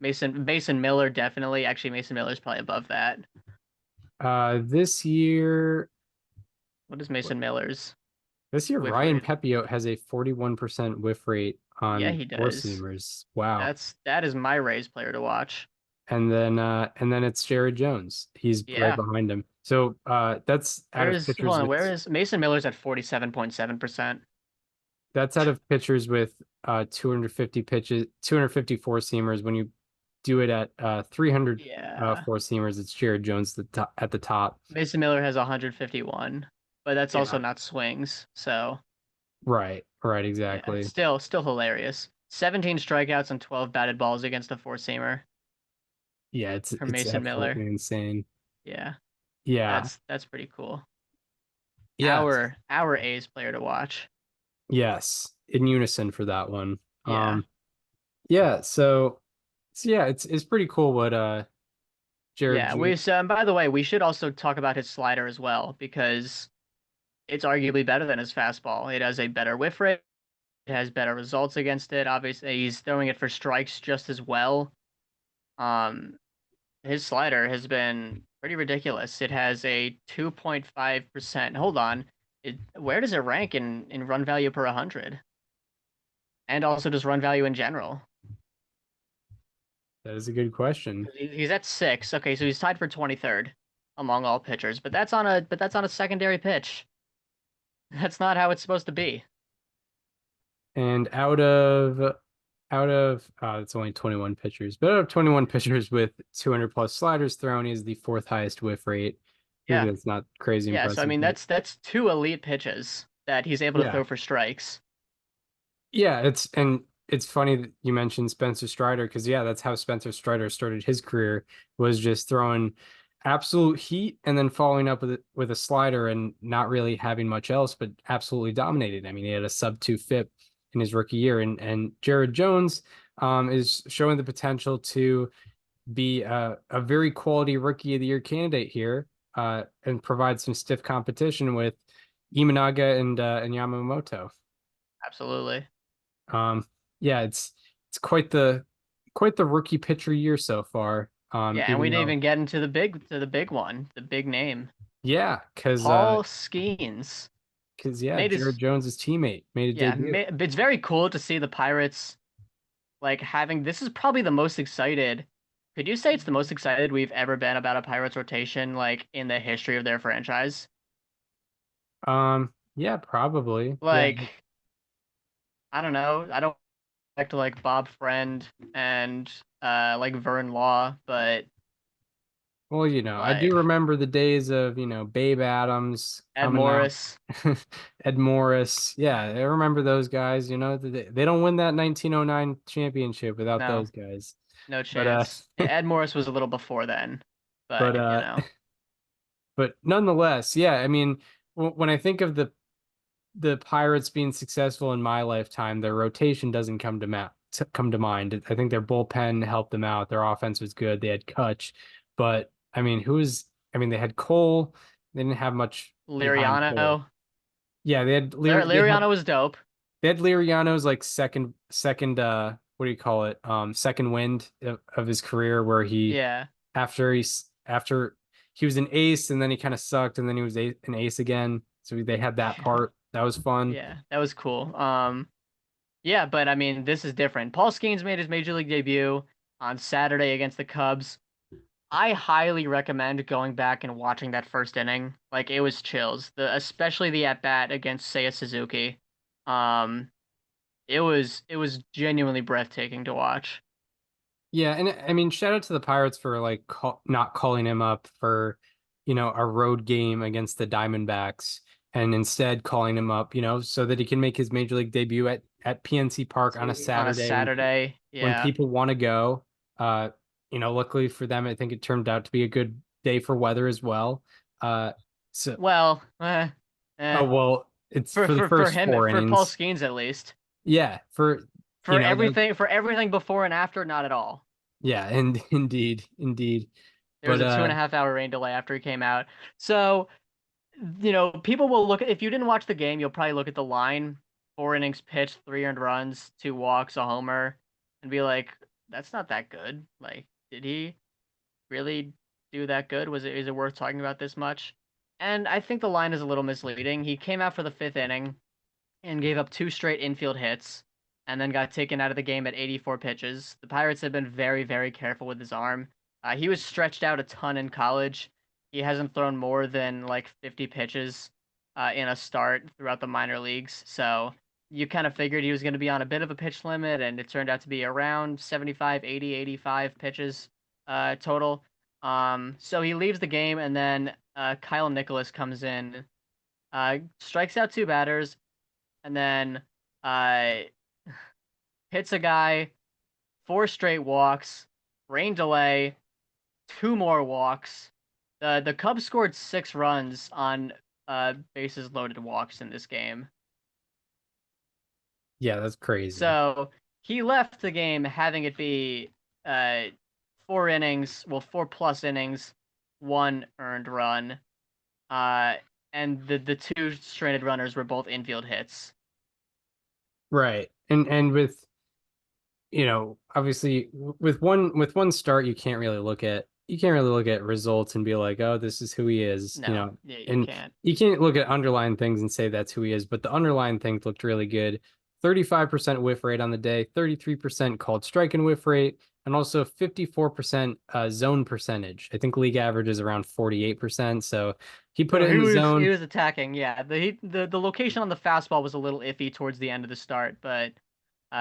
Mason Miller definitely. Actually, Mason Miller's probably above that. This year, What is Mason Miller's whiff Ryan rate? Pepio has a 41% whiff rate Yeah, on he four does. seamers. Wow. That is my Rays player to watch. And then it's Jared Jones. He's right Yeah. behind him. So that's out of pitchers with Where is Mason Miller's at 47.7%? that's out of pitchers with 250 pitches, 254 seamers. When you do it at 300 Yeah. four seamers, it's Jared Jones at the top. Mason Miller has 151, but that's also Yeah. not swings, so Right, right, yeah, exactly. still hilarious. 17 strikeouts and 12 batted balls against a four-seamer Yeah, for it's Mason Miller. absolutely insane. Yeah, Yeah. that's pretty cool. Yeah. Our A's player to watch. Yes. In unison for that one. Yeah. Yeah, so yeah, it's pretty cool what Jared Yeah, Ju and by the way, we should also talk about his slider as well because it's arguably better than his fastball. It has a better whiff rate. It has better results against it. Obviously, he's throwing it for strikes just as well. Um, his slider has been pretty ridiculous. It has a 2.5%. Hold on. Where does it rank in run value per 100? And also just run value in general. That is a good question. He's at 6. Okay, so he's tied for 23rd among all pitchers, but that's on a secondary pitch. That's not how it's supposed to be. And it's only 21 pitchers, but out of 21 pitchers with 200 plus sliders thrown, is the fourth highest whiff rate. Yeah. Maybe that's not crazy Yeah, so I impressive, mean but that's two elite pitches that he's able to yeah. throw for strikes. Yeah, it's funny that you mentioned Spencer Strider because yeah, that's how Spencer Strider started his career, was just throwing absolute heat and then following up with a slider and not really having much else, but absolutely dominated. I mean, he had a sub 2 FIP in his rookie year, and Jared Jones is showing the potential to be a very quality rookie of the year candidate here, and provide some stiff competition with Imanaga and Yamamoto. Absolutely. Yeah, it's quite the rookie pitcher year so far. Yeah, and we didn't even get into the big one, the big name. Yeah, Paul Skenes yeah, made Jared his Jones's teammate made a debut. it's very cool to see the Pirates like having this is probably the most excited. Could you say it's the most excited we've ever been about a Pirates rotation like in the history of their franchise? Yeah, probably. Yeah. Like I don't know. I don't like to like Bob Friend and like Vern Law, but Well, I do like remember the days of, Babe Adams Ed coming out. Morris. Ed Morris. Yeah, I remember those guys, they don't win that 1909 championship without No, those guys. no But chance. Ed Morris was a little before then, but but you know. but nonetheless, yeah, I mean, when I think of the Pirates being successful in my lifetime, their rotation doesn't come to mind. I think their bullpen helped them out. Their offense was good. They had Kutch, but I mean, they had Cole. They didn't have much behind Cole. Liriano. Yeah, they had Liriano was dope. They had Liriano's like second what do you call it? Second wind of his career, where he Yeah. after he was an ace and then he kind of sucked and then he was an ace again. So they had that part. That was fun. Yeah, that was cool. Yeah, but I mean, this is different. Paul Skenes made his major league debut. on Saturday against the Cubs. I highly recommend going back and watching that first inning. Like it was chills. Especially the at bat against Seiya Suzuki. Um, it was genuinely breathtaking to watch. Yeah, and I mean, shout out to the Pirates for like not calling him up for, a road game against the Diamondbacks, and instead calling him up, so that he can make his major league debut at PNC Park on a On a Saturday Saturday, when yeah. people want to go. Luckily for them, I think it turned out to be a good day for weather as well. So, Well, oh well, it's for for the for first him, four for Paul innings. Skenes at least. Yeah, For that, everything before and after, not at all. yeah, and indeed. There was But a 2.5 hour rain delay after he came out. So, people will look at, if you didn't watch the game, you'll probably look at the line, 4 innings pitched, 3 earned runs, 2 walks, a homer, and be like, that's not that good. Like, did he really do that good? Is it worth talking about this much? And I think the line is a little misleading. He came out for the 5th inning and gave up 2 straight infield hits and then got taken out of the game at 84 pitches. The Pirates have been very, very careful with his arm. He was stretched out a ton in college. He hasn't thrown more than like 50 pitches in a start throughout the minor leagues. So you kind of figured he was going to be on a bit of a pitch limit, and it turned out to be around 75, 80, 85 pitches total. So he leaves the game, and then Kyle Nicholas comes in, strikes out 2 batters, and then uh, hits a guy, 4 straight walks, rain delay, 2 more walks. The Cubs scored 6 runs on bases loaded walks in this game. yeah, that's crazy. So he left the game having it be uh 4 innings, well 4+ innings, 1 earned run. Uh and the 2 stranded runners were both infield hits. Right. And with, obviously with one start you can't really look at results and be like, "Oh, this is who he is," No, yeah, you and can't. you can't look at underlying things and say that's who he is, but the underlying things looked really good. 35% whiff rate on the day, 33% called strike and whiff rate, and also 54% zone percentage. I think league average is around 48%, so he put So it in the he zone. was attacking. Yeah, the location on the fastball was a little iffy towards the end of the start, but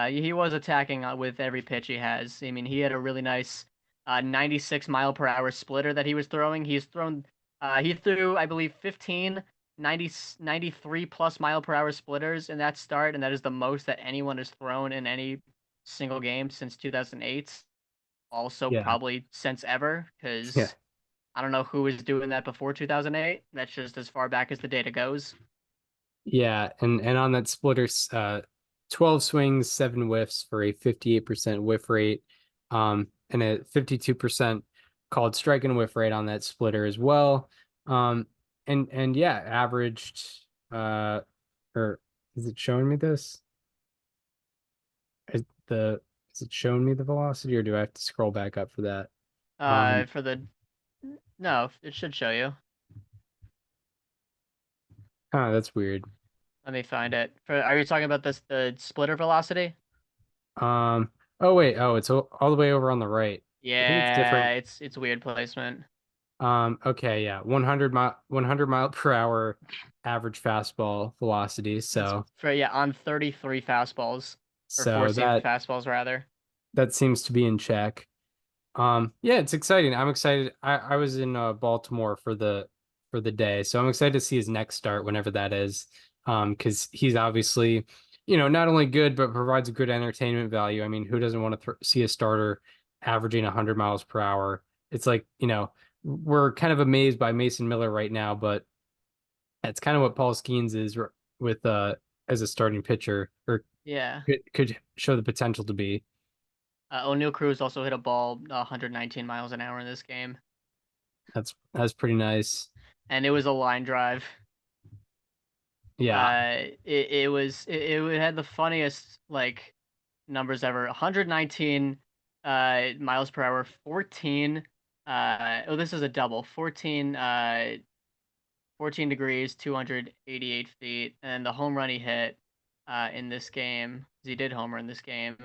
he was attacking with every pitch he has. I mean, he had a really nice 96 mile per hour splitter that he was throwing. He threw, I believe, 15 93 plus mile per hour splitters in that start, and that is the most that anyone has thrown in any single game since 2008. Also, Yeah. probably since ever, Yeah. because I don't know who was doing that before 2008. That's just as far back as the data goes. Yeah, and on that splitter, 12 swings, 7 whiffs for a 58% whiff rate, and a 52% called strike and whiff rate on that splitter as well. And yeah, averaged, or is it showing me this? Is is it showing me the velocity, or do I have to scroll back up for that? Um, For the No, it should show you. that's weird. Let me find it. Are you talking about the splitter velocity? Um, oh wait, it's all the way over on the right. I think it's different. Yeah, it's weird placement. Okay, yeah. 100 mile per hour average fastball velocity. That's So for yeah on 33 fastballs or four so seam that fastballs rather. that seems to be in check. Yeah, it's exciting. I'm excited. I was in Baltimore for the day, so I'm excited to see his next start whenever that is. Because he's obviously, not only good but provides a good entertainment value. I mean, who doesn't want to see a starter averaging 100 miles per hour? It's like, we're kind of amazed by Mason Miller right now, but that's kind of what Paul Skenes is with as a starting pitcher, or Yeah. could show the potential to be. O'Neal Cruz also hit a ball 119 miles an hour in this game, That's pretty nice. and it was a line drive. Yeah. It had the funniest like numbers ever. 119 miles per hour, 14 this is a double. 14 degrees, 288 feet, and the home run he hit in this game, 'cause he did homer in this game,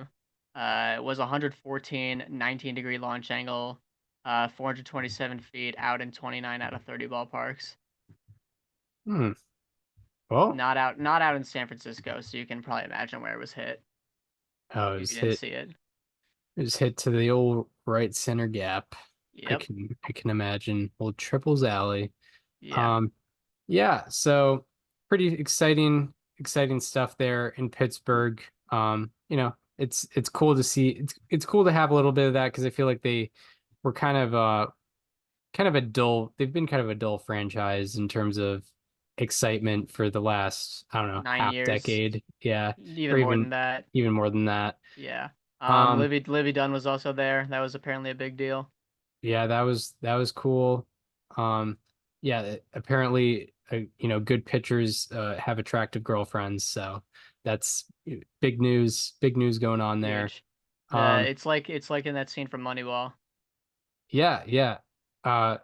It was 114, 19-degree launch angle, 427 feet out in 29 out of 30 ballparks. Hmm. Well, Not out in San Francisco, so you can probably imagine where it was hit oh, if you didn't see it. it was hit to the old right center gap. Yep. I can imagine old Triples Alley. Yeah. Yeah, so pretty exciting stuff there in Pittsburgh. It's cool to see. It's cool to have a little bit of that because I feel like they were kind of a dull. They've been kind of a dull franchise in terms of excitement for the last, I don't know, 9 half years. decade. Yeah, or Even more than that. even more than that. Yeah. Um, Livy Dunn was also there. That was apparently a big deal. yeah, that was cool. Yeah, apparently, good pitchers have attractive girlfriends, so that's big news going on there. Huge. Um, It's like in that scene from Moneyball. yeah, yeah. Uh,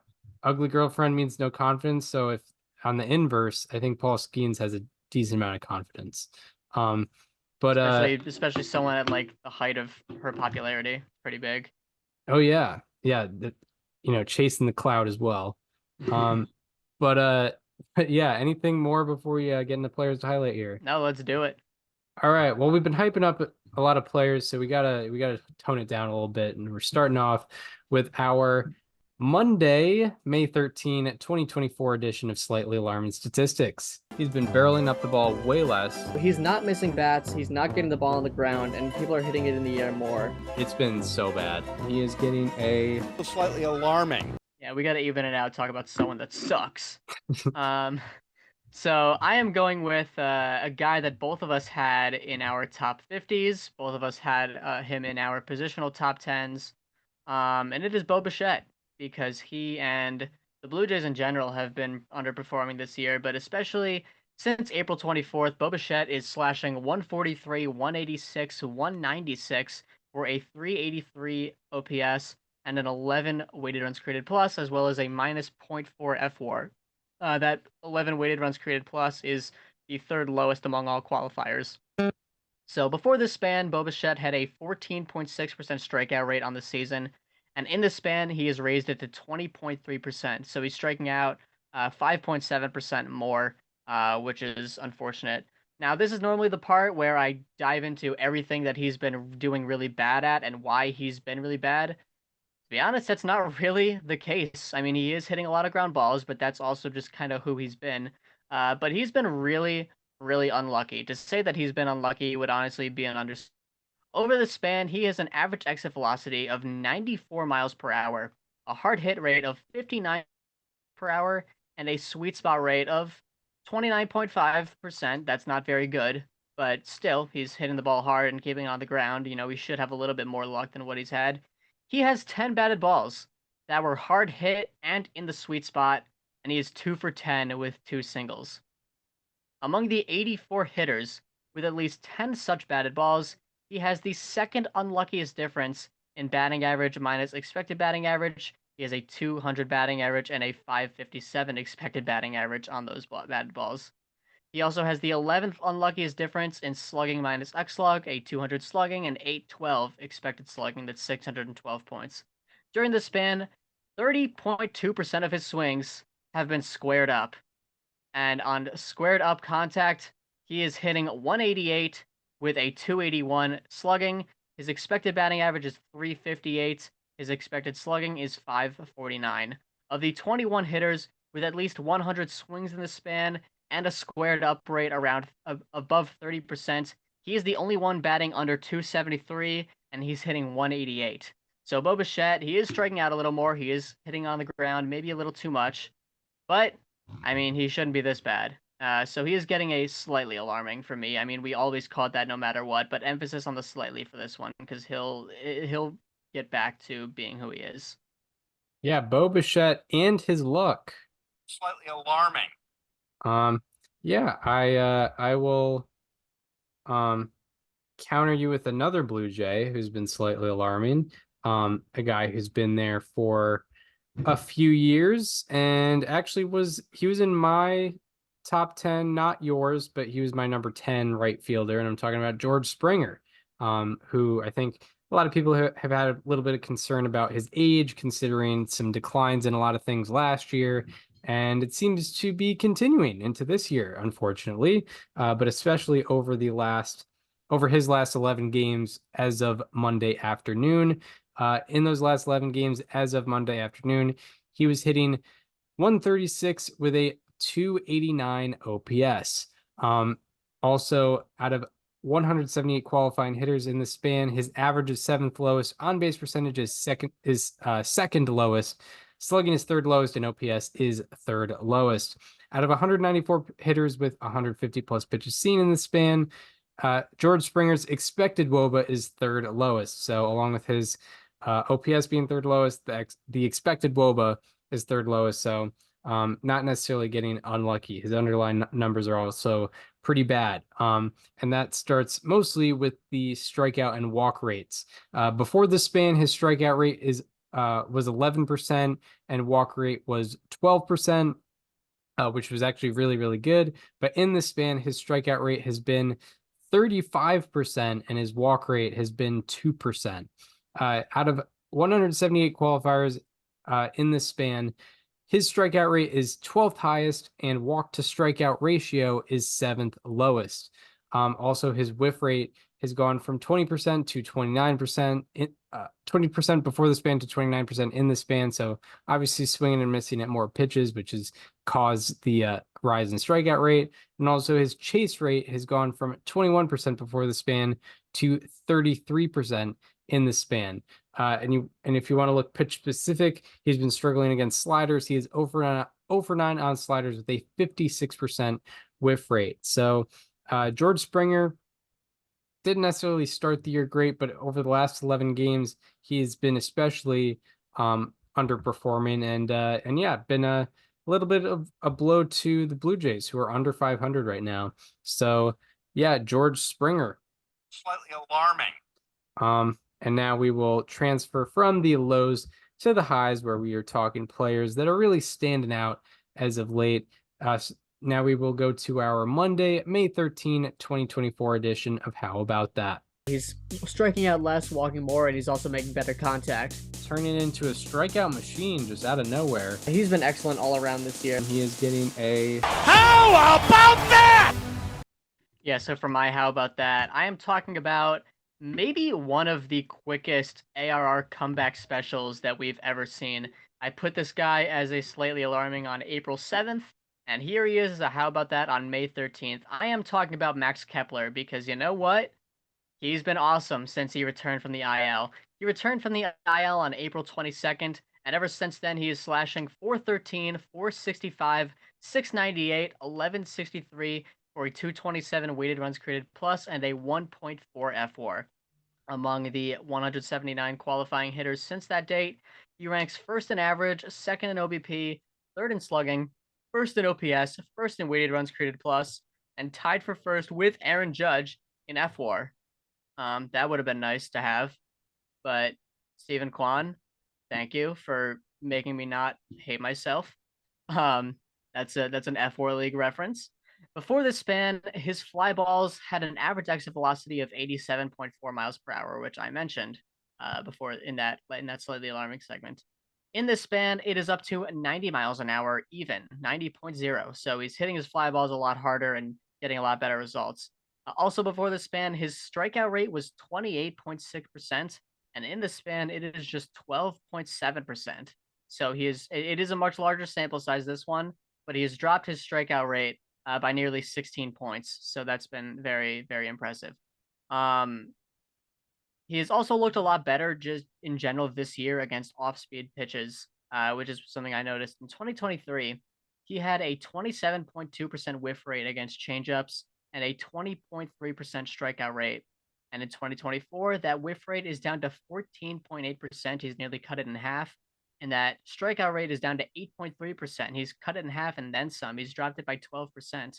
ugly girlfriend means no confidence. So if on the inverse, I think Paul Skenes has a decent amount of confidence. Um, but Especially someone at like the height of her popularity. Pretty big. oh yeah, yeah, chasing the cloud as well. Um, but but yeah, anything more before we get into players to highlight here? No, let's do it. All right. Well, we've been hyping up a lot of players, so we gotta tone it down a little bit, and we're starting off with our Monday, May 13, 2024 edition of Slightly Alarming Statistics. He's been barreling up the ball way less. He's not missing bats. He's not getting the ball on the ground, and people are hitting it in the air more. It's been so bad. He is getting a Slightly alarming. Yeah, we gotta even it out. Talk about someone that sucks. So I am going with a guy that both of us had in our top 50s. Both of us had him in our positional top 10s. And it is Bo Bichette because he and the Blue Jays in general have been underperforming this year, but especially since April 24th, Bo Bichette is slashing 143, 186, 196 for a 383 OPS and an 11 weighted runs created plus, as well as a minus .4 FWAR. That 11 weighted runs created plus is the third lowest among all qualifiers. So before this span, Bo Bichette had a 14.6% strikeout rate on the season, and in this span, he has raised it to 20.3%. So he's striking out 5.7% more, which is unfortunate. Now, this is normally the part where I dive into everything that he's been doing really bad at and why he's been really bad. To be honest, that's not really the case. I mean, he is hitting a lot of ground balls, but that's also just kind of who he's been. But he's been really, really unlucky. To say that he's been unlucky would honestly be an understatement. Over the span, he has an average exit velocity of 94 miles per hour, a hard hit rate of 59 per hour, and a sweet spot rate of 29.5%. That's not very good, but still, he's hitting the ball hard and keeping it on the ground. You know, he should have a little bit more luck than what he's had. He has 10 batted balls that were hard hit and in the sweet spot, and he is 2 for 10 with 2 singles. Among the 84 hitters with at least 10 such batted balls, he has the second unluckiest difference in batting average minus expected batting average. He has a 200 batting average and a 557 expected batting average on those batted balls. He also has the 11th unluckiest difference in slugging minus xslug, a 200 slugging, and 812 expected slugging. That's 612 points. During the span, 30.2% of his swings have been squared up. And on squared up contact, he is hitting 188 with a 281 slugging. His expected batting average is 358. His expected slugging is 549. Of the 21 hitters with at least 100 swings in the span and a squared up rate around above 30%, he is the only one batting under 273, and he's hitting 188. So Bo Bichette, he is striking out a little more. He is hitting on the ground, maybe a little too much. But, I mean, he shouldn't be this bad. So he is getting a slightly alarming for me. I mean, we always called that no matter what, but emphasis on the slightly for this one because he'll get back to being who he is. Yeah, Bo Bichette and his luck. Slightly alarming. Yeah, I will counter you with another Blue Jay who's been slightly alarming. A guy who's been there for a few years and actually he was in my top 10, not yours, but he was my number 10 right fielder, and I'm talking about George Springer. who I think a lot of people have had a little bit of concern about his age, considering some declines in a lot of things last year. And it seems to be continuing into this year, unfortunately, but especially over his last 11 games as of Monday afternoon. In those last 11 games as of Monday afternoon, he was hitting 136 with a 289 OPS. Also, out of 178 qualifying hitters in the span, his average is seventh lowest. On base percentage is second lowest. Slugging is third lowest, and OPS is third lowest. Out of 194 hitters with 150 plus pitches seen in the span, George Springer's expected WOBA is third lowest. So, along with his OPS being third lowest, the expected WOBA is third lowest. So, not necessarily getting unlucky. His underlying numbers are also pretty bad. And that starts mostly with the strikeout and walk rates. Before the span, his strikeout rate was 11% and walk rate was 12%, which was actually really, really good. But in the span, his strikeout rate has been 35% and his walk rate has been 2%. Out of 178 qualifiers in this span, his strikeout rate is 12th highest and walk to strikeout ratio is 7th lowest. Also, his whiff rate has gone from 20% to 29%, 20% before the span to 29% in the span. So obviously swinging and missing at more pitches, which has caused the rise in strikeout rate. And also his chase rate has gone from 21% before the span to 33% in the span. And if you want to look pitch specific, he's been struggling against sliders. He is over 9 on sliders with a 56% whiff rate. So George Springer didn't necessarily start the year great, but over the last 11 games, he's been especially underperforming and yeah, been a little bit of a blow to the Blue Jays, who are under 500 right now. So yeah, George Springer. Slightly alarming. And now we will transfer from the lows to the highs, where we are talking players that are really standing out as of late. Now we will go to our Monday, May 13, 2024 edition of How About That? He's striking out less, walking more, and he's also making better contact. Turning into a strikeout machine just out of nowhere. He's been excellent all around this year. And he is getting a... How about that? Yeah, so for my How About That, I am talking about maybe one of the quickest ARR comeback specials that we've ever seen. I put this guy as a slightly alarming on April 7th, and here he is as a How About That on May 13th. I am talking about Max Kepler, because you know what? He's been awesome since he returned from the IL. He returned from the IL on April 22nd, and ever since then he is slashing 413, 465, 698, 1163 for a 227 weighted runs created plus and a 1.4 FWAR. Among the 179 qualifying hitters since that date, he ranks first in average, second in OBP, third in slugging, first in OPS, first in weighted runs created plus, and tied for first with Aaron Judge in FWAR. That would have been nice to have, but Stephen Kwan, thank you for making me not hate myself. That's an F4 League reference. Before this span, his fly balls had an average exit velocity of 87.4 miles per hour, which I mentioned before in that slightly alarming segment. In this span, it is up to 90 miles an hour, even 90.0. So he's hitting his fly balls a lot harder and getting a lot better results. Also, before the span, his strikeout rate was 28.6%, and in the span, it is just 12.7%. So it is a much larger sample size, this one, but he has dropped his strikeout rate by nearly 16 points. So that's been very, very impressive. He has also looked a lot better just in general this year against off-speed pitches, which is something I noticed. In 2023, he had a 27.2% whiff rate against changeups and a 20.3% strikeout rate. And in 2024, that whiff rate is down to 14.8%. He's nearly cut it in half. And that strikeout rate is down to 8.3%. He's cut it in half and then some. He's dropped it by 12%.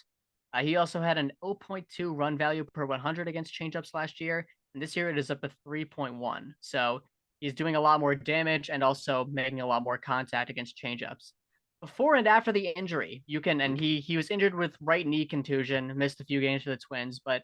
He also had an 0.2 run value per 100 against changeups last year. And this year it is up to 3.1. So he's doing a lot more damage and also making a lot more contact against changeups. Before and after the injury, he was injured with right knee contusion, missed a few games for the Twins, but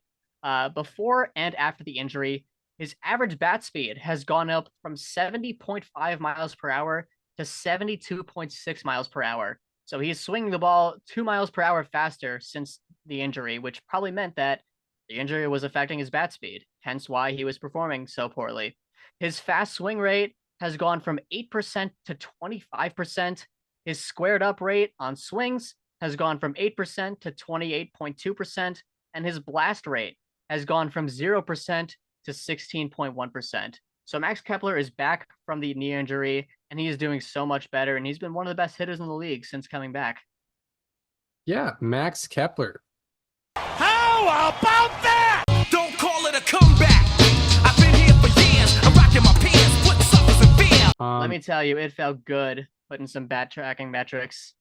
Before and after the injury, his average bat speed has gone up from 70.5 miles per hour to 72.6 miles per hour. So he's swinging the ball 2 miles per hour faster since the injury, which probably meant that the injury was affecting his bat speed, hence why he was performing so poorly. His fast swing rate has gone from 8% to 25%. His squared up rate on swings has gone from 8% to 28.2%, and his blast rate has gone from 0% to 16.1%. So Max Kepler is back from the knee injury, and he is doing so much better, and he's been one of the best hitters in the league since coming back. Yeah, Max Kepler. How about that? Don't call it a comeback. I've been here for years. I'm rocking my pants. What suffers in fear? Let me tell you, it felt good putting some bat tracking metrics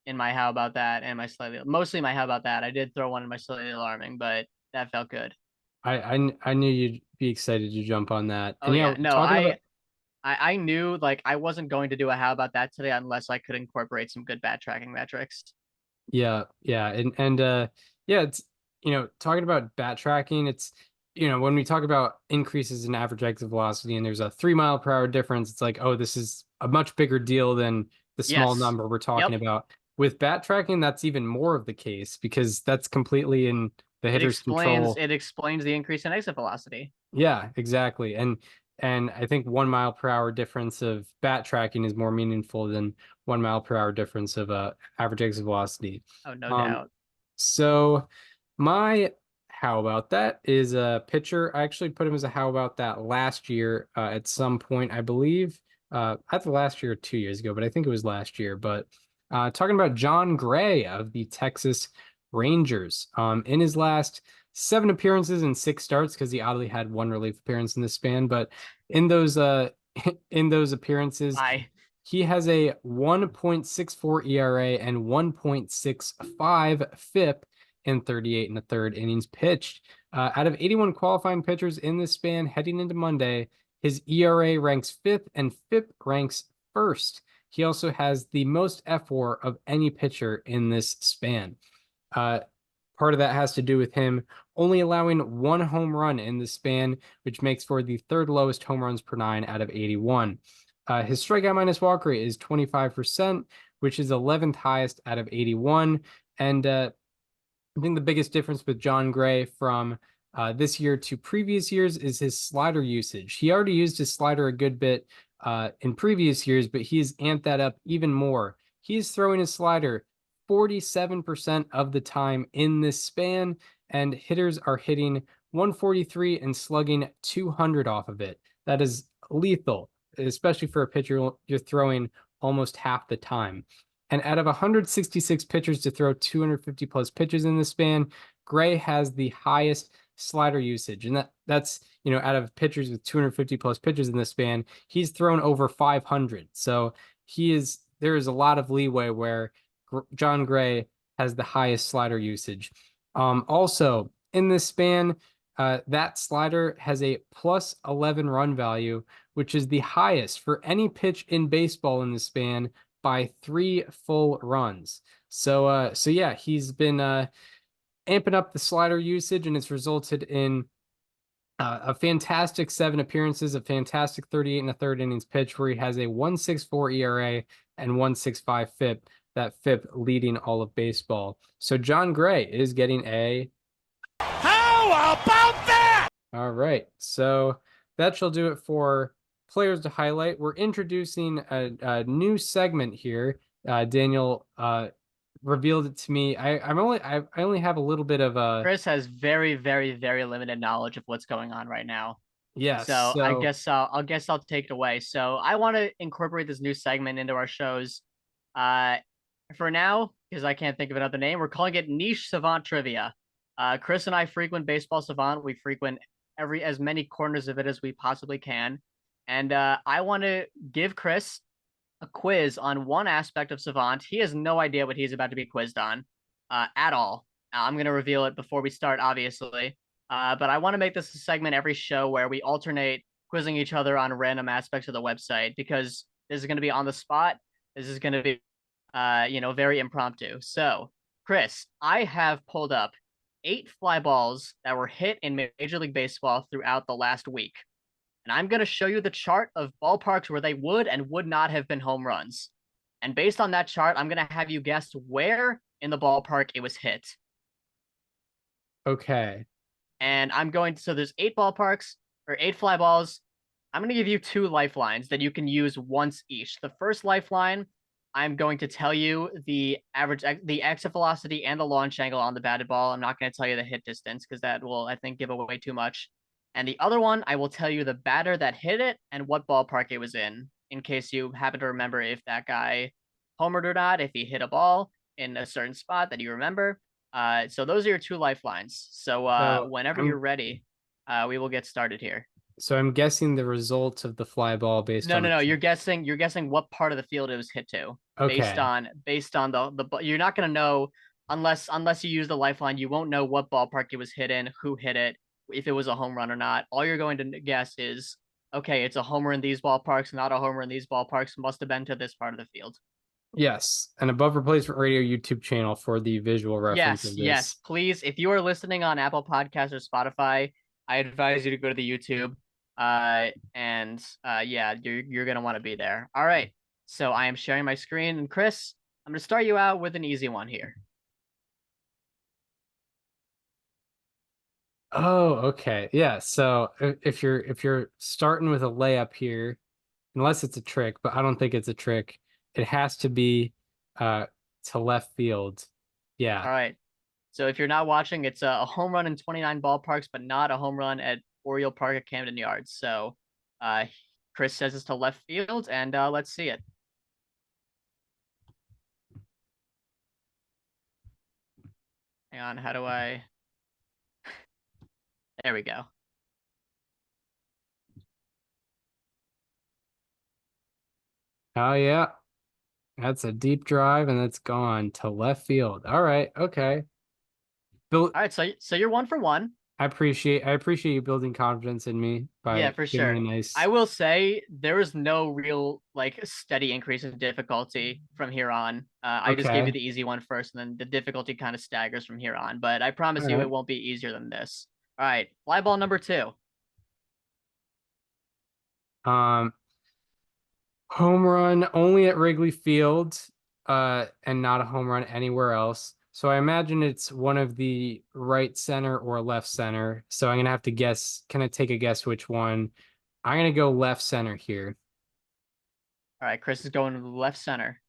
in my how about that and my mostly my how about that. I did throw one in my slightly alarming, but that felt good. I knew you'd be excited to jump on that. Oh yeah, no, I knew like I wasn't going to do a how about that today unless I could incorporate some good bat tracking metrics. Yeah, and yeah, it's talking about bat tracking, it's when we talk about increases in average exit velocity and there's a 3 mile per hour difference, it's like, oh, this is a much bigger deal than the small number we're talking about. With bat tracking, that's even more of the case because that's completely in the hitter's control. It explains the increase in exit velocity. Yeah, exactly. And I think 1 mile per hour difference of bat tracking is more meaningful than 1 mile per hour difference of average exit velocity. Oh, no doubt. So my how about that is a pitcher. I actually put him as a how about that last year at some point, I believe. Either last year or 2 years ago, but I think it was last year. But talking about John Gray of the Texas Rangers. In his last 7 appearances and 6 starts, because he oddly had 1 relief appearance in this span, but in those in those appearances, he has a 1.64 ERA and 1.65 FIP in 38 1/3 innings pitched. Out of 81 qualifying pitchers in this span heading into Monday, his ERA ranks 5th and FIP ranks 1st. He also has the most F4 of any pitcher in this span. Part of that has to do with him only allowing 1 home run in the span, which makes for the 3rd lowest home runs per 9 out of 81. His strikeout minus walk rate is 25%, which is 11th highest out of 81. And I think the biggest difference with John Gray from this year to previous years is his slider usage. He already used his slider a good bit in previous years, but he's amped that up even more. He's throwing his slider 47% of the time in this span, and hitters are hitting 143 and slugging 200 off of it. That is lethal, especially for a pitcher you're throwing almost half the time. And out of 166 pitchers to throw 250 plus pitches in this span, Gray has the highest slider usage. And that's out of pitchers with 250 plus pitches in this span, he's thrown over 500. So there is a lot of leeway where John Gray has the highest slider usage. Also, in this span, that slider has a plus 11 run value, which is the highest for any pitch in baseball in this span by 3 full runs. So yeah, he's been amping up the slider usage, and it's resulted in a fantastic 7 appearances, a fantastic 38 1/3 innings pitch, where he has a 1.64 ERA and 1.65 FIP. That FIP leading all of baseball. So John Gray is getting a how about that? All right, so that shall do it for players to highlight. We're introducing a new segment here. Daniel revealed it to me. I only have a little bit of a. Chris has very, very, very limited knowledge of what's going on right now. Yes. So I guess I'll take it away. So I want to incorporate this new segment into our shows. For now, because I can't think of another name, we're calling it Niche Savant Trivia. Chris and I frequent Baseball Savant. We frequent as many corners of it as we possibly can. And I want to give Chris a quiz on one aspect of Savant. He has no idea what he's about to be quizzed on at all. I'm going to reveal it before we start, obviously. But I want to make this a segment every show where we alternate quizzing each other on random aspects of the website, because this is going to be on the spot. This is going to be very impromptu. So, Chris, I have pulled up 8 fly balls that were hit in Major League Baseball throughout the last week. And I'm going to show you the chart of ballparks where they would and would not have been home runs. And based on that chart, I'm going to have you guess where in the ballpark it was hit. Okay. And so there's 8 ballparks or 8 fly balls. I'm going to give you 2 lifelines that you can use once each. The first lifeline, I'm going to tell you the exit velocity and the launch angle on the batted ball. I'm not going to tell you the hit distance because that will, I think, give away too much. And the other one, I will tell you the batter that hit it and what ballpark it was in case you happen to remember if that guy homered or not, if he hit a ball in a certain spot that you remember. So those are your 2 lifelines. So whenever you're ready, we will get started here. So I'm guessing the result of the fly ball based on No. You're guessing what part of the field it was hit to. Okay. Based on the you're not gonna know unless you use the lifeline. You won't know what ballpark it was hit in, who hit it, if it was a home run or not. All you're going to guess is, okay, it's a homer in these ballparks, not a homer in these ballparks. Must have been to this part of the field. Yes, an Above Replacement Radio YouTube channel for the visual reference of this. Yes. Please, if you are listening on Apple Podcasts or Spotify, I advise you to go to the YouTube. Yeah, you're gonna want to be there. All right. So I am sharing my screen, and Chris, I'm gonna start you out with an easy one here. Oh, okay. Yeah. So if you're starting with a layup here, unless it's a trick, but I don't think it's a trick, it has to be to left field. Yeah. All right. So if you're not watching, it's a home run in 29 ballparks, but not a home run at Oriole Park at Camden Yards. So Chris says it's to left field, and let's see it. Hang on, how do I... There we go. Oh, yeah. That's a deep drive, and it's gone to left field. All right. Okay. All right, so you're 1 for 1. I appreciate you building confidence in me by for giving sure. me a nice. I will say there is no real steady increase in difficulty from here on. I just gave you the easy one first, and then the difficulty kind of staggers from here on. But I promise you, it won't be easier than this. All right, fly ball number 2. Home run only at Wrigley Field, and not a home run anywhere else. So I imagine it's one of the right center or left center. So I'm gonna have to guess. Can I take a guess which one? I'm gonna go left center here. All right, Chris is going left center.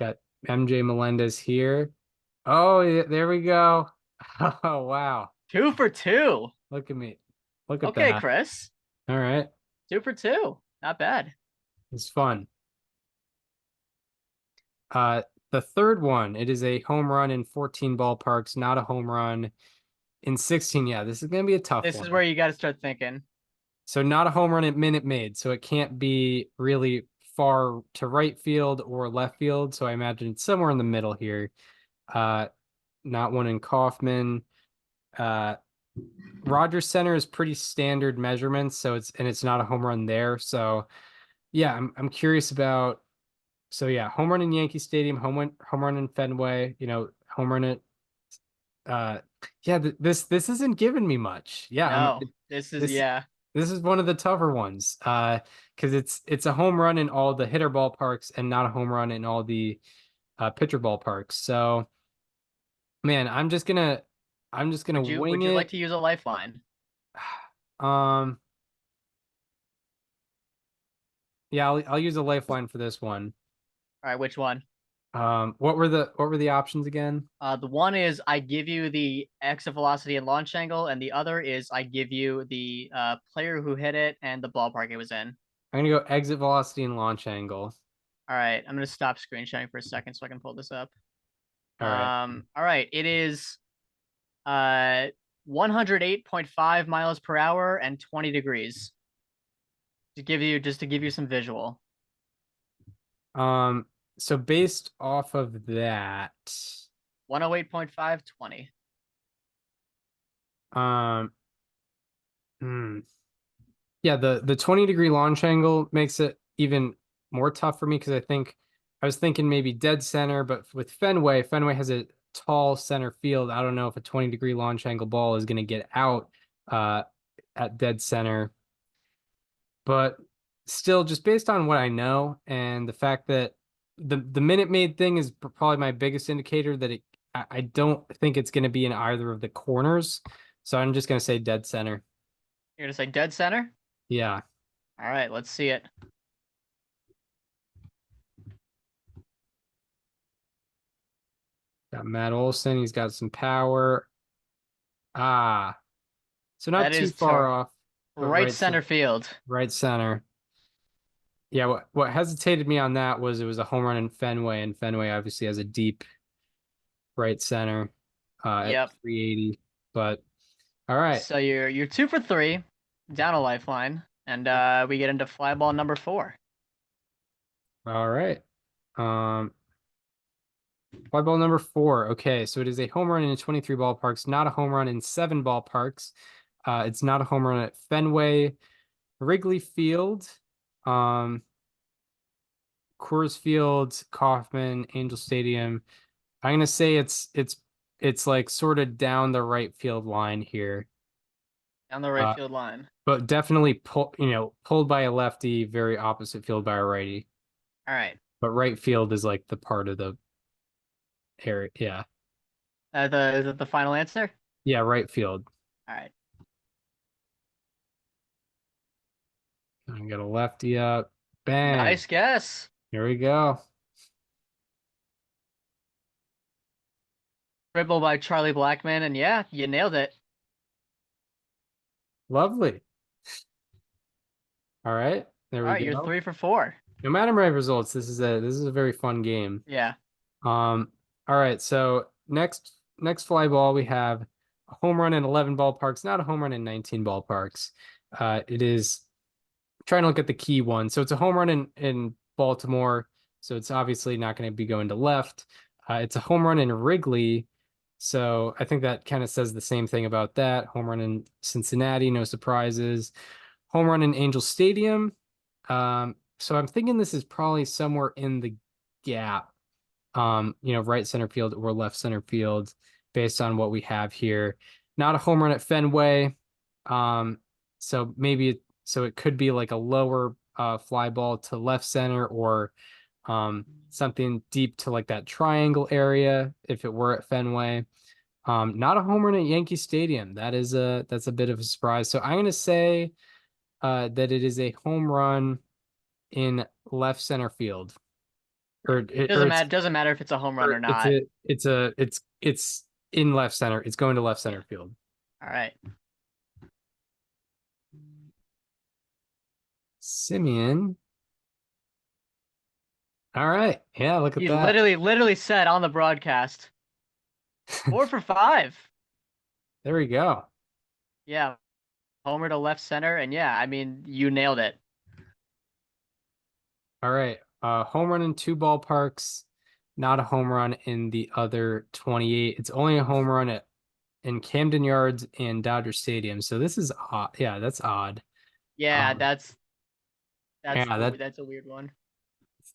Got MJ Melendez here. Oh, there we go. Oh, wow. 2 for 2. Look at me. Look at Okay, that. Chris. All right. 2 for 2. Not bad. It's fun. The third one, it is a home run in 14 ballparks, not a home run in 16. Yeah, this is going to be a tough one. This is where you got to start thinking. So not a home run at Minute Maid, so it can't be really far to right field or left field. So I imagine it's somewhere in the middle here. Not one in Kauffman. Rogers Center is pretty standard measurements, so it's not a home run there. So yeah, I'm curious about. So yeah, home run in Yankee Stadium, home run in Fenway, home run at this isn't giving me much. Yeah. No, this is one of the tougher ones. Because it's a home run in all the hitter ballparks and not a home run in all the pitcher ballparks. So man, I'm just gonna wing it. Would you like to use a lifeline? Yeah, I'll use a lifeline for this one. All right, which one? What were the options again? The one is I give you the exit velocity and launch angle, and the other is I give you the player who hit it and the ballpark it was in. I'm gonna go exit velocity and launch angle. All right, I'm gonna stop screen sharing for a second so I can pull this up. All right. All right, it is 108.5 miles per hour and 20 degrees. To give you some visual. So based off of that, 108.5, 20. Yeah, the 20-degree launch angle makes it even more tough for me because I was thinking maybe dead center, but with Fenway has a tall center field. I don't know if a 20-degree launch angle ball is going to get out at dead center. But still, just based on what I know and the fact that the Minute Maid thing is probably my biggest indicator that I don't think it's going to be in either of the corners. So I'm just going to say dead center. You're gonna say dead center? Yeah. All right, let's see it. Got Matt Olson. He's got some power. So not That too is far to off. But right center field. Right center. Yeah, what hesitated me on that was it was a home run in Fenway, and Fenway obviously has a deep right center Yep. at 380. But all right. So you're 2 for 3, down a lifeline, and we get into fly ball number 4. All right. Fly ball number 4. Okay, so it is a home run in 23 ballparks, not a home run in 7 ballparks. It's not a home run at Fenway, Wrigley Field, Coors Field, Kauffman, Angel Stadium. I'm gonna say it's like sort of down the right field line here. Down the right field line. But definitely pulled by a lefty, very opposite field by a righty. All right. But right field is like the part of the area. Yeah. Is it the final answer? Yeah, right field. All right. I got a lefty up. Bang. Nice guess. Here we go. Dribble by Charlie Blackman, and yeah, you nailed it. Lovely. All right. There All we right, go. you're 3 for 4. No matter my results, this is a very fun game. Yeah. All right, so next fly ball we have a home run in 11 ballparks, not a home run in 19 ballparks. It is trying to look at the key one. So it's a home run in Baltimore, so it's obviously not going to be going to left. It's a home run in Wrigley, so I think that kind of says the same thing about that. Home run in Cincinnati, no surprises. Home run in Angel Stadium. So I'm thinking this is probably somewhere in the gap, right center field or left center field based on what we have here. Not a home run at Fenway. So it could be like a lower fly ball to left center or something deep to like that triangle area if it were at Fenway. Not a home run at Yankee Stadium. That's a bit of a surprise. So I'm gonna say that it is a home run in left center field. Doesn't matter if it's a home run or not. It's in left center. It's going to left center field. All right. Simeon. All right. Yeah, look at He that. literally said on the broadcast 4 for 5. There we go. Yeah. Homer to left center, and yeah, I mean, you nailed it. All right. Home run in 2 ballparks, not a home run in the other 28. It's only a home run in Camden Yards and Dodger Stadium. So this is odd. Yeah, that's odd. Yeah, that's yeah, that's a weird one.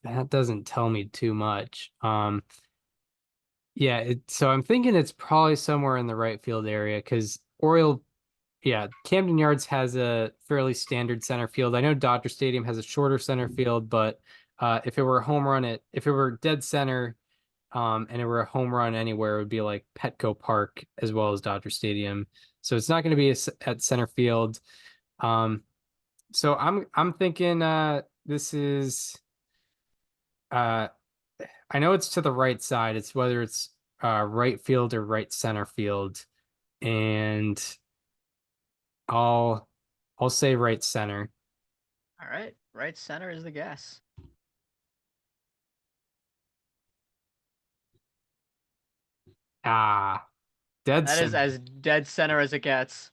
That doesn't tell me too much. Yeah, so I'm thinking it's probably somewhere in the right field area because Camden Yards has a fairly standard center field. I know Dodger Stadium has a shorter center field, but if it were a home run if it were dead center, and it were a home run anywhere, it would be like Petco Park as well as Dodger Stadium. So it's not going to be at center field. So I'm thinking this is I know it's to the right side. It's whether it's right field or right center field, and I'll say right center. All right, right center is the guess. Dead That center. is as dead center as it gets.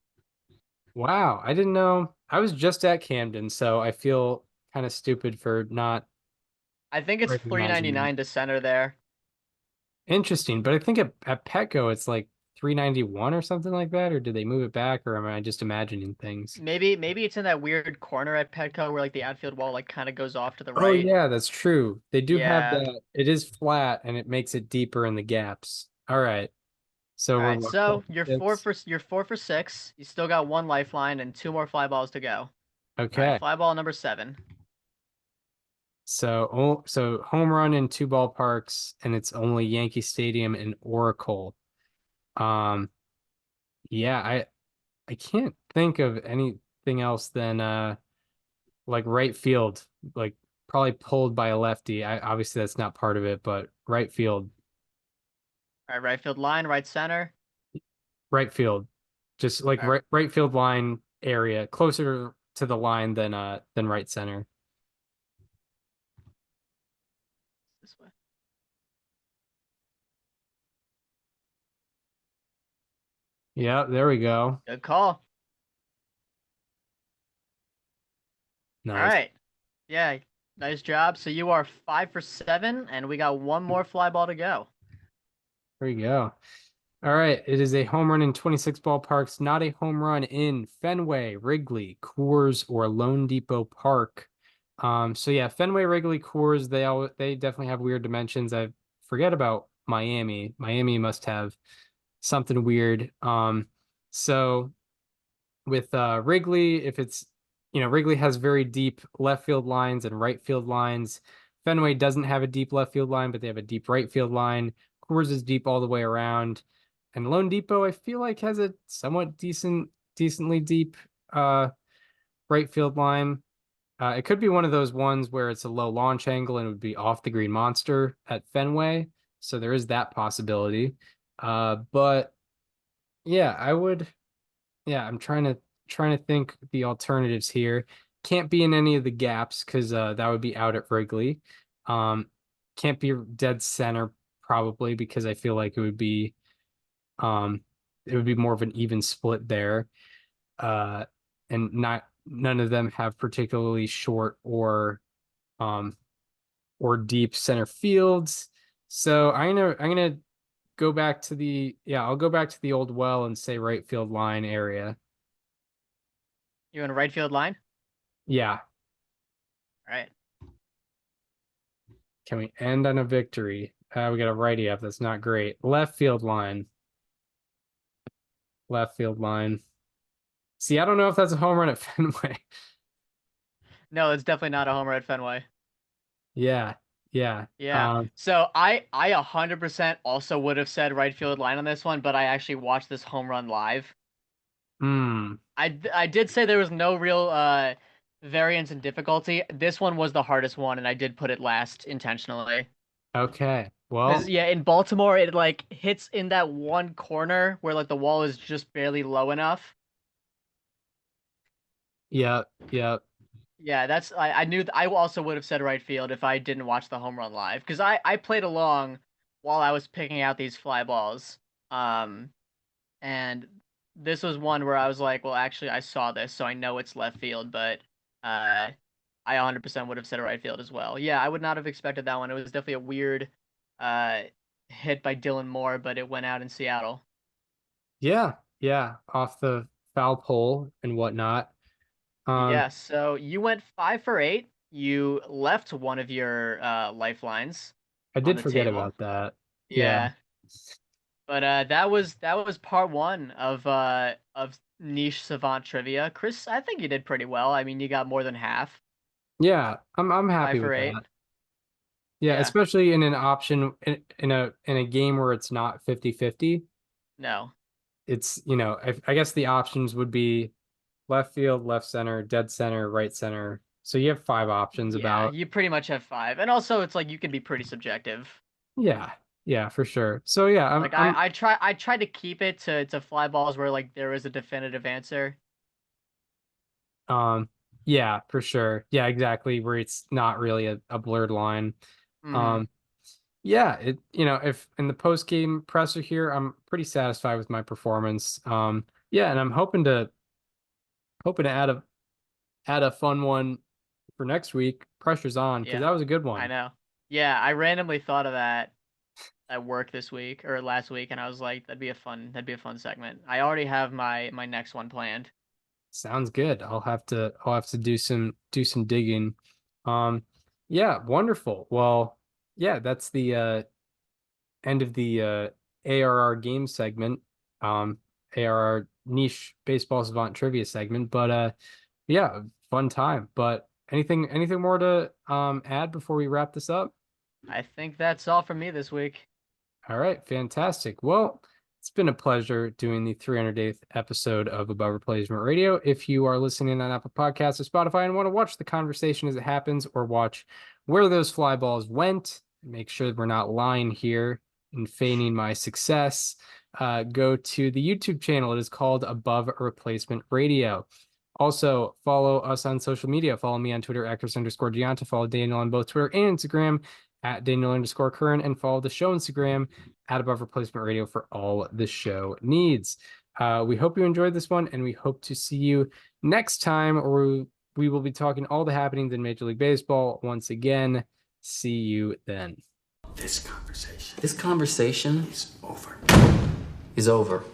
Wow, I didn't know. I was just at Camden, so I feel kind of stupid for not. I think it's recognizing $3.99 to center there. Interesting, but I think at Petco it's like $3.91 or something like that, or did they move it back, or am I just imagining things? Maybe it's in that weird corner at Petco where like the outfield wall like kind of goes off to the right. Oh yeah, that's true. They do have Yeah. that. It is flat and it makes it deeper in the gaps. All right. So All we're right, what, so 6? you're 4 for 6. You still got one lifeline and 2 more fly balls to go. All right, Okay. fly ball number 7. So home run in 2 ballparks, and it's only Yankee Stadium and Oracle. Um, yeah, I can't think of anything else than like right field, like probably pulled by a lefty. Obviously that's not part of it, but right field, All right, right field line, right center. right field, just like All right, right field line area, closer to the line than right center. this way. Yeah, there we go. Good call. All Nice. right. Yeah, nice job. So you are 5 for 7, and we got one more fly ball to go. There you go. All right, it is a home run in 26 ballparks, not a home run in Fenway, Wrigley, Coors, or Lone Depot Park. So yeah, Fenway, Wrigley, Coors, they definitely have weird dimensions. I forget about Miami. Miami must have something weird. So with Wrigley, if it's Wrigley has very deep left field lines and right field lines. Fenway doesn't have a deep left field line, but they have a deep right field line. Coors is deep all the way around. And Lone Depot, I feel like, has a somewhat decently deep right field line. It could be one of those ones where it's a low launch angle and it would be off the green monster at Fenway. So there is that possibility. But yeah, I'm trying to think the alternatives here. Can't be in any of the gaps because that would be out at Wrigley. Um, can't be dead center probably because I feel like um it would be more of an even split there. Uh, and none of them have particularly short um or deep center fields. So I'm gonna go back to I'll go back to the old well and say right field line area. You in a right field line? Yeah. All right. Can we end on a victory? We got a righty up. That's not great. Left field line. Left field line. See, I don't know if that's a home run at Fenway. No, it's definitely not a homer at Fenway. Yeah. Yeah. Yeah. So I 100% also would have said right field line on this one, but I actually watched this home run live. Hmm. I did say there was no real variance in difficulty. This one was the hardest one, and I did put it last intentionally. Okay. Because Well, yeah, in Baltimore, it like hits in that one corner where like the wall is just barely low enough. yeah. Yeah. Yeah, I knew I also would have said right field if I didn't watch the home run live because I played along while I was picking out these fly balls. And this was one where I was like, well, actually, I saw this, so I know it's left field, but I 100% would have said right field as well. Yeah, I would not have expected that one. It was definitely a weird uh hit by Dylan Moore, but it went out in Seattle. Yeah. Yeah. Off the foul pole and whatnot. Yeah, so you went 5 for 8. You left one of your lifelines I on did the forget table. about that. Yeah. Yeah. But that was part one of niche savant trivia. Chris, I think you did pretty well. I mean, you got more than half. Yeah. I'm Five happy for with eight. that. Yeah, Yeah. especially in an option in a game where it's not 50-50. No. It's, I guess the options would be left field, left center, dead center, right center. So you have 5 options Yeah, about. you pretty much have five. And also it's like you can be pretty subjective. Yeah. Yeah, for sure. So yeah, Like I tried to keep it to fly balls where like there is a definitive answer. um yeah, for sure. Yeah, exactly, where it's not really a blurred line. Hmm. Um yeah, if in the post game presser here, I'm pretty satisfied with my performance. Yeah, and I'm hoping to add a fun one for next week. Pressure's on because Yeah. that was a good I one. know. Yeah, I randomly thought of that at work this week or last week, and I was like, that'd be a fun segment. I already have my next one planned. Sounds good. I'll have to do some digging. Um, yeah, wonderful. Well, yeah, that's the end of the ARR game segment, ARR niche Baseball Savant trivia segment. But yeah, fun time. But anything more to add before we wrap this up? I think that's all for me this week. All right, fantastic. Well, it's been a pleasure doing the 308th episode of Above Replacement Radio. If you are listening on Apple Podcasts or Spotify and want to watch the conversation as it happens, or watch where those fly balls went, make sure we're not lying here and feigning my success, go to the YouTube channel. It is called Above Replacement Radio. Also, follow us on social media. Follow me on Twitter, @Chris_Gianta. Follow Daniel on both Twitter and Instagram, @Daniel_Curran, and follow the show Instagram @Above Replacement Radio for all the show needs. We hope you enjoyed this one, and we hope to see you next time, or we will be talking all the happenings in Major League Baseball once again. See you then. This conversation is over.